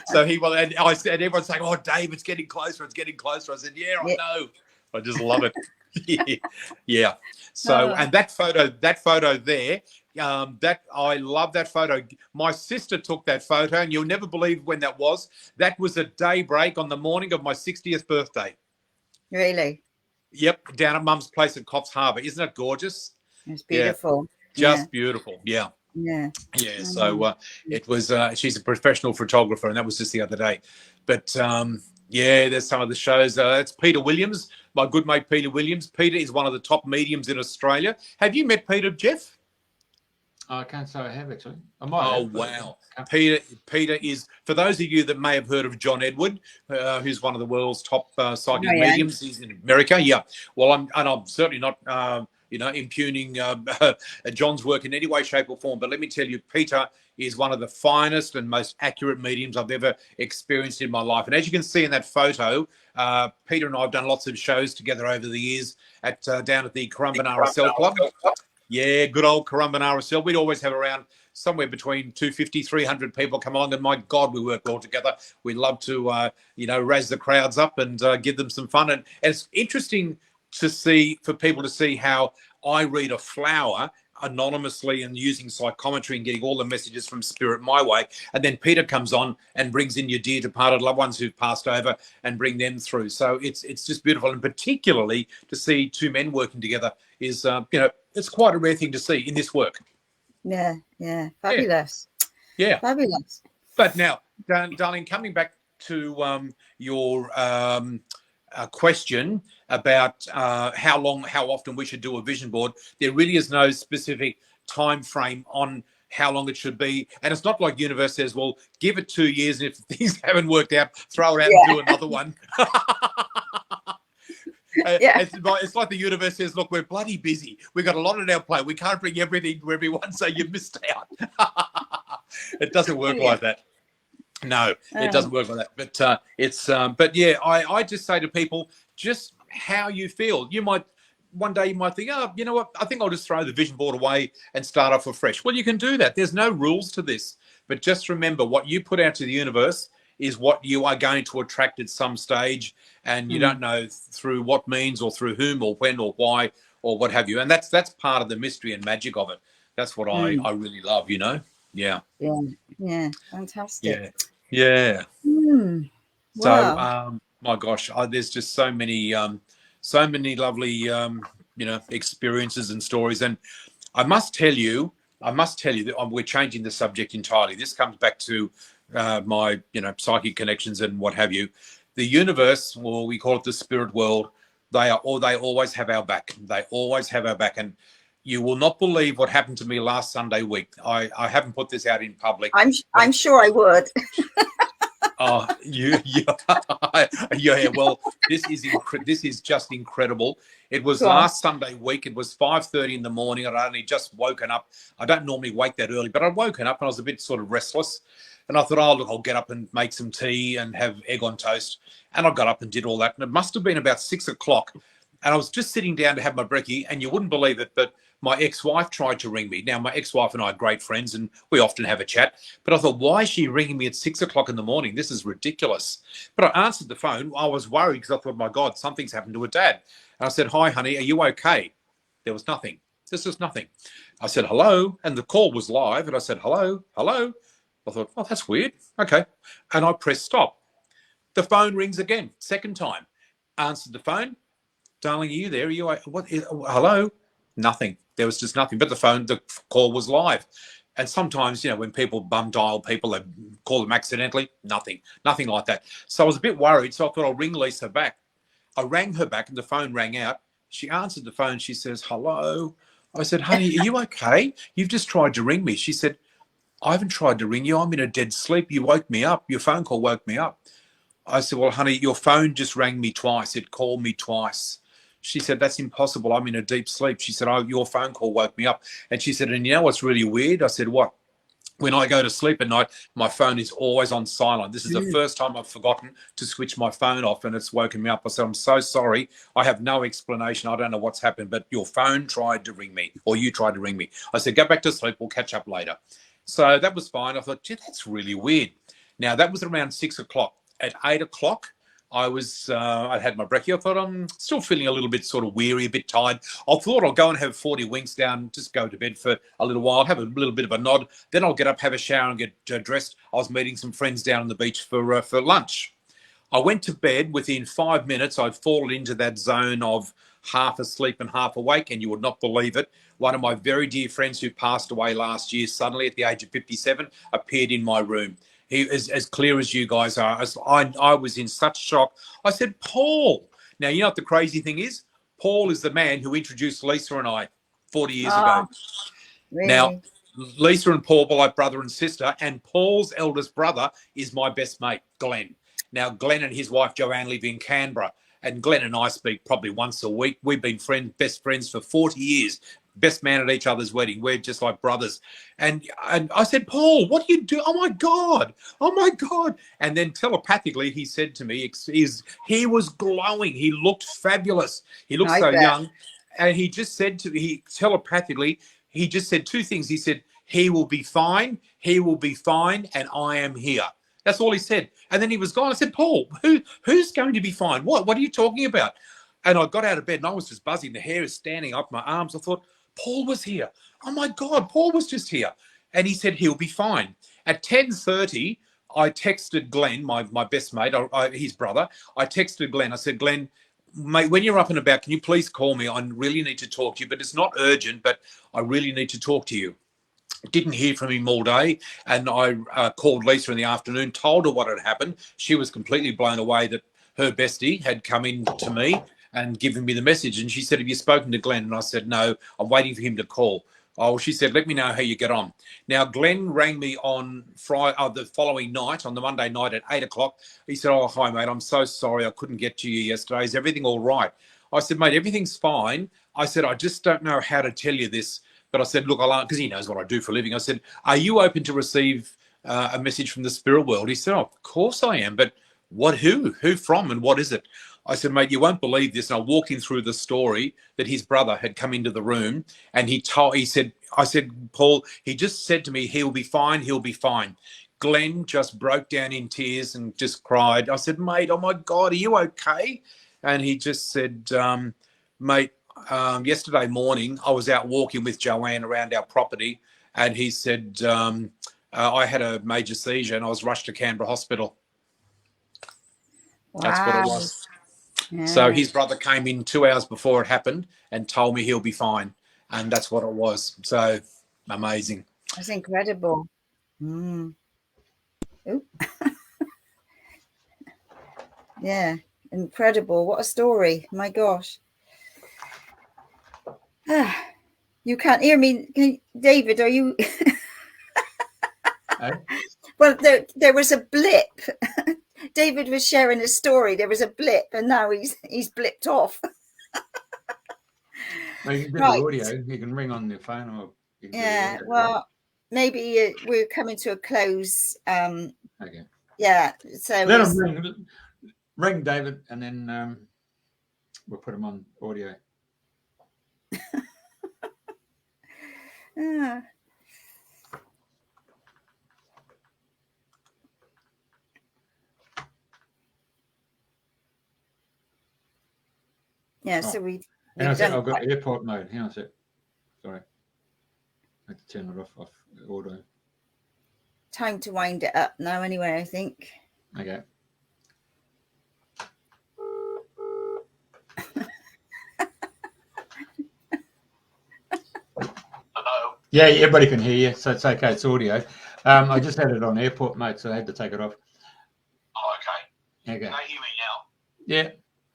S3: So and I said, everyone's saying, oh, Dave, it's getting closer. It's getting closer. I said, yeah, I know. I just love it. Yeah. So, and that photo there, that I love that photo. My sister took that photo, and you'll never believe when that was. That was at daybreak on the morning of my 60th birthday.
S2: Really?
S3: Yep, down at Mum's place at Coffs Harbour. Isn't it gorgeous?
S2: It's beautiful.
S3: Just beautiful. Yeah.
S2: Yeah.
S3: Yeah. So it was. She's a professional photographer, and that was just the other day. But there's some of the shows. It's Peter Williams, my good mate Peter Williams. Peter is one of the top mediums in Australia. Have you met Peter, Jeff?
S1: I can't say I have, actually.
S3: Wow. Peter is, for those of you that may have heard of John Edward, who's one of the world's top psychic mediums. He's in America. Yeah. Well, I'm certainly not, impugning John's work in any way, shape or form. But let me tell you, Peter is one of the finest and most accurate mediums I've ever experienced in my life. And as you can see in that photo, Peter and I have done lots of shows together over the years down at the Currumbin RSL Club. Yeah, good old Currumbin RSL. We'd always have around somewhere between 250, 300 people come along, and my God, we work well together. We love to, razz the crowds up and give them some fun. And it's interesting for people to see how I read a flower anonymously and using psychometry and getting all the messages from spirit my way. And then Peter comes on and brings in your dear departed loved ones who've passed over and bring them through. So it's just beautiful. And particularly to see two men working together is, it's quite a rare thing to see in this work.
S2: Yeah. Fabulous.
S3: Yeah.
S2: Fabulous.
S3: But now, darling, coming back to your question about how often we should do a vision board, there really is no specific time frame on how long it should be. And it's not like universe says, well, give it 2 years, and if things haven't worked out, throw it out and do another one. It's like the universe says, look, we're bloody busy. We've got a lot on our plate. We can't bring everything to everyone, so you missed out. It doesn't work like that. No, it doesn't work like that. But I just say to people, just how you feel. One day you might think, oh, you know what? I think I'll just throw the vision board away and start off afresh. Well, you can do that. There's no rules to this. But just remember, what you put out to the universe is what you are going to attract at some stage, and you don't know through what means or through whom or when or why or what have you. And that's part of the mystery and magic of it. That's what I really love, you know. Yeah.
S2: Fantastic.
S3: Yeah.
S2: Wow.
S3: So my gosh, there's just so many lovely you know, experiences and stories. And I must tell you that we're changing the subject entirely. This comes back to my, you know, psychic connections and what have you. The universe, or we call it the spirit world, they always have our back. They always have our back. And you will not believe what happened to me last Sunday week. I haven't put this out in public.
S2: I'm sure I would.
S3: Oh, yeah. Well, this is just incredible. It was last Sunday week. It was 5:30 in the morning. I'd only just woken up. I don't normally wake that early, but I'd woken up and I was a bit sort of restless. And I thought, oh, look, I'll get up and make some tea and have egg on toast. And I got up and did all that. And it must have been about 6 o'clock. And I was just sitting down to have my brekkie, and you wouldn't believe it, but my ex-wife tried to ring me. Now, my ex-wife and I are great friends, and we often have a chat. But I thought, why is she ringing me at 6 o'clock in the morning? This is ridiculous. But I answered the phone. I was worried because I thought, my God, something's happened to her dad. And I said, hi, honey, are you okay? There was nothing. This was nothing. I said, hello, and the call was live. And I said, hello. I thought, oh, that's weird. Okay. And I pressed stop. The phone rings again, second time. Answered the phone. Darling, are you there? Are you hello? Nothing. There was just nothing. But the call was live. And sometimes, you know, when people bum dial people, they call them accidentally. Nothing like that. So I was a bit worried. So I thought I'll ring Lisa back. I rang her back and the phone rang out. She answered the phone. She says, hello. I said, honey, are you okay? You've just tried to ring me. She said, I haven't tried to ring you. I'm in a dead sleep. You woke me up. Your phone call woke me up. I said, well, honey, your phone just rang me twice. It called me twice. She said, that's impossible. I'm in a deep sleep. She said, oh, your phone call woke me up. And she said, and you know what's really weird? I said, what? When I go to sleep at night, my phone is always on silent. This is the first time I've forgotten to switch my phone off, and it's woken me up. I said, I'm so sorry. I have no explanation. I don't know what's happened, but your phone tried to ring me, or you tried to ring me. I said, go back to sleep. We'll catch up later. So that was fine. I thought, gee, that's really weird. Now, that was around 6 o'clock. At 8 o'clock, I had my brekkie. I thought, I'm still feeling a little bit sort of weary, a bit tired. I thought I'll go and have 40 winks down, just go to bed for a little while, have a little bit of a nod. Then I'll get up, have a shower and get dressed. I was meeting some friends down on the beach for lunch. I went to bed. Within 5 minutes, I'd fallen into that zone of half asleep and half awake, and you would not believe it. One of my very dear friends who passed away last year, suddenly at the age of 57, appeared in my room. He is as clear as you guys are. I was in such shock. I said, Paul. Now, you know what the crazy thing is? Paul is the man who introduced Lisa and I 40 years ago.
S2: Really?
S3: Now, Lisa and Paul were like brother and sister, and Paul's eldest brother is my best mate, Glenn. Now, Glenn and his wife, Joanne, live in Canberra, and Glenn and I speak probably once a week. We've been best friends for 40 years. Best man at each other's wedding. We're just like brothers. And I said, Paul, what do you do? Oh, my God. And then telepathically, he said to me, he was glowing. He looked fabulous. He looked so young. And he just said telepathically, he just said two things. He said, he will be fine, and I am here. That's all he said. And then he was gone. I said, Paul, who's going to be fine? What are you talking about? And I got out of bed and I was just buzzing. The hair is standing up my arms. I thought, Paul was here. Oh, my God, Paul was just here. And he said, he'll be fine. At 10:30, I texted Glenn, my best mate, his brother. I texted Glenn. I said, Glenn, mate, when you're up and about, can you please call me? I really need to talk to you, but it's not urgent, but I really need to talk to you. Didn't hear from him all day, and I called Lisa in the afternoon, told her what had happened. She was completely blown away that her bestie had come in to me and given me the message. And she said, have you spoken to Glenn? And I said, no, I'm waiting for him to call. Oh, she said, let me know how you get on. Now, Glenn rang me on Friday, the following night, on the Monday night at 8 o'clock. He said, oh, hi, mate, I'm so sorry I couldn't get to you yesterday. Is everything all right? I said, mate, everything's fine. I said, I just don't know how to tell you this. But I said, look, because he knows what I do for a living. I said, are you open to receive a message from the spirit world? He said, oh, of course I am. But who from and what is it? I said, mate, you won't believe this. And I walked him through the story that his brother had come into the room and I said, Paul, he just said to me, he'll be fine. Glenn just broke down in tears and just cried. I said, mate, oh my God, are you okay? And he just said, mate, yesterday morning I was out walking with Joanne around our property, and he said, I had a major seizure and I was rushed to Canberra Hospital.
S2: Wow.
S3: That's what it was.
S2: Yeah.
S3: So his brother came in 2 hours before it happened and told me he'll be fine. And that's what it was. So amazing.
S2: That's incredible. Mm. Oop. Yeah, incredible. What a story. My gosh. You can't hear me. David, are you? Well, there was a blip. David was sharing a story. There was a blip, and now he's blipped off.
S1: Well, you can do the audio. You can ring on the phone, or
S2: yeah. Well, maybe we're coming to a close.
S1: Okay.
S2: Yeah. So
S1: let him ring David, and then we'll put him on audio.
S2: Yeah, so we've
S1: I've
S2: done
S1: got airport mode. Hang on a sec. Sorry. I have to turn it off audio.
S2: Time to wind it up now anyway, I think.
S1: Okay.
S3: Hello.
S1: Yeah, everybody can hear you, so it's okay. It's audio. I just had it on airport mode, so I had to take it off.
S3: Oh, okay.
S1: Okay.
S3: Can they hear me now?
S1: Yeah.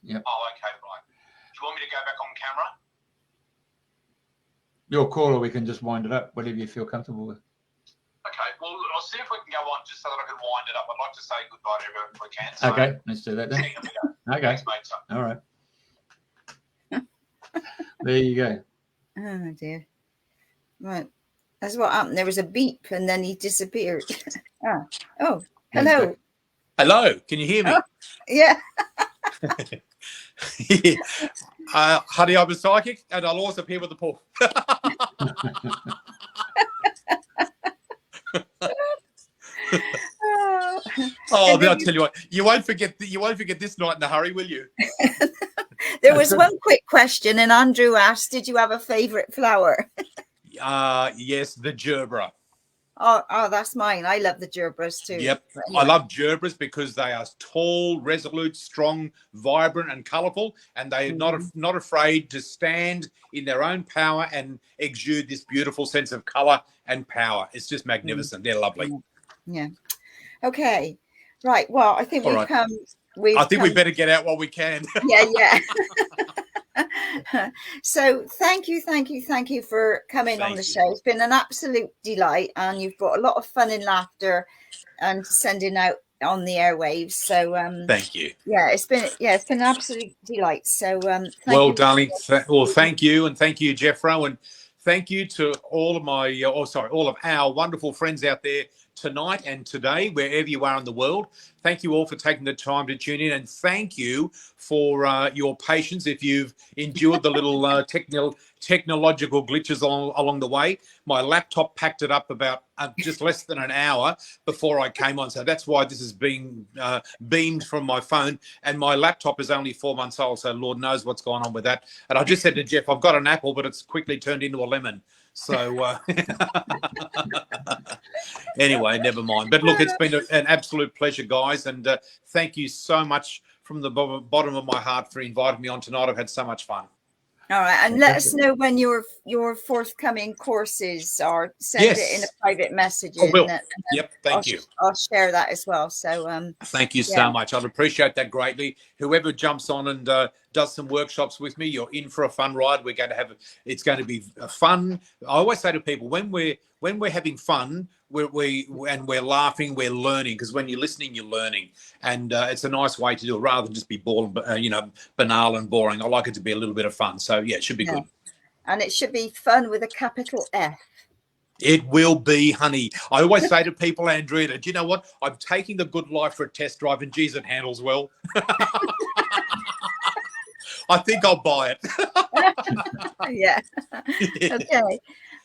S1: Yep.
S3: Oh, okay, right. Do you want me to go back on camera?
S1: Your call, or we can just wind it up, whatever you feel comfortable with.
S3: Okay, well, I'll see if we can go on just so that I can wind it up. I'd like to say goodbye to everyone if I can. So
S1: Okay, let's do that then.
S3: here we go.
S1: Okay.
S3: Thanks, mate.
S1: All right. There you go.
S2: Oh dear. Right. That's what happened. There was a beep and then he disappeared. Oh, hello.
S3: Hello, can you hear me?
S2: Oh, yeah.
S3: Honey, I'm a psychic, and I'll also appear with the pool. Oh, I'll tell you what. You won't forget this night in a hurry, will you?
S2: There was one quick question, and Andrew asked, "Did you have a favourite flower?"
S3: Yes, the gerbera.
S2: Oh, that's mine. I love the gerberas too.
S3: Yep, I love gerberas because they are tall, resolute, strong, vibrant, and colourful, and they're not afraid to stand in their own power and exude this beautiful sense of colour and power. It's just magnificent. They're lovely.
S2: Yeah. Okay. Right. Well, I think we've come.
S3: I think we better get out while we can.
S2: Yeah. So thank you for coming on the show. It's been an absolute delight, and you've brought a lot of fun and laughter and sending out on the airwaves. So
S3: thank you.
S2: Yeah, it's been an absolute delight. So
S3: darling, thank you, and thank you, Jeffro, and thank you to all of all of our wonderful friends out there tonight and today, wherever you are in the world. Thank you all for taking the time to tune in, and thank you for your patience if you've endured the little technological glitches along the way. My laptop packed it up about just less than an hour before I came on, so that's why this is being beamed from my phone, and my laptop is only 4 months old, so Lord knows what's going on with that. And I just said to Jeff, I've got an apple, but it's quickly turned into a lemon. So anyway, never mind. But look, it's been an absolute pleasure, guys. And thank you so much from the bottom of my heart for inviting me on tonight. I've had so much fun.
S2: All right. And let us know when your forthcoming courses are. Send it in a private message.
S3: I will. Yep. Thank you.
S2: I'll share that as well. So
S3: thank you so much. I'd appreciate that greatly. Whoever jumps on and does some workshops with me, you're in for a fun ride. It's going to be fun. I always say to people, when we're having fun, we're laughing, we're learning, because when you're listening, you're learning, and it's a nice way to do it rather than just be boring, banal and boring. I like it to be a little bit of fun. So yeah, it should be good.
S2: And it should be fun with a capital F.
S3: It will be, honey. I always say to people, Andrena, do you know what? I'm taking the good life for a test drive, and geez, it handles well. I think I'll buy it.
S2: Yeah. Okay.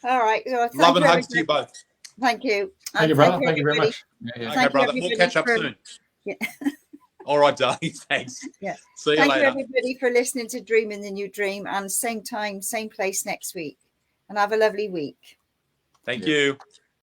S2: All right. Well,
S3: love and hugs to you both.
S2: Thank you.
S1: Thank you, brother. Thank you very much.
S3: Okay,
S2: Thank you,
S3: brother. We'll catch up soon.
S2: Yeah.
S3: All right, Dave. Thanks.
S2: Yeah.
S3: See you
S2: Thank
S3: later.
S2: you, everybody, for listening to Dreaming the New Dream. And same time, same place next week. And have a lovely week.
S3: Thank you.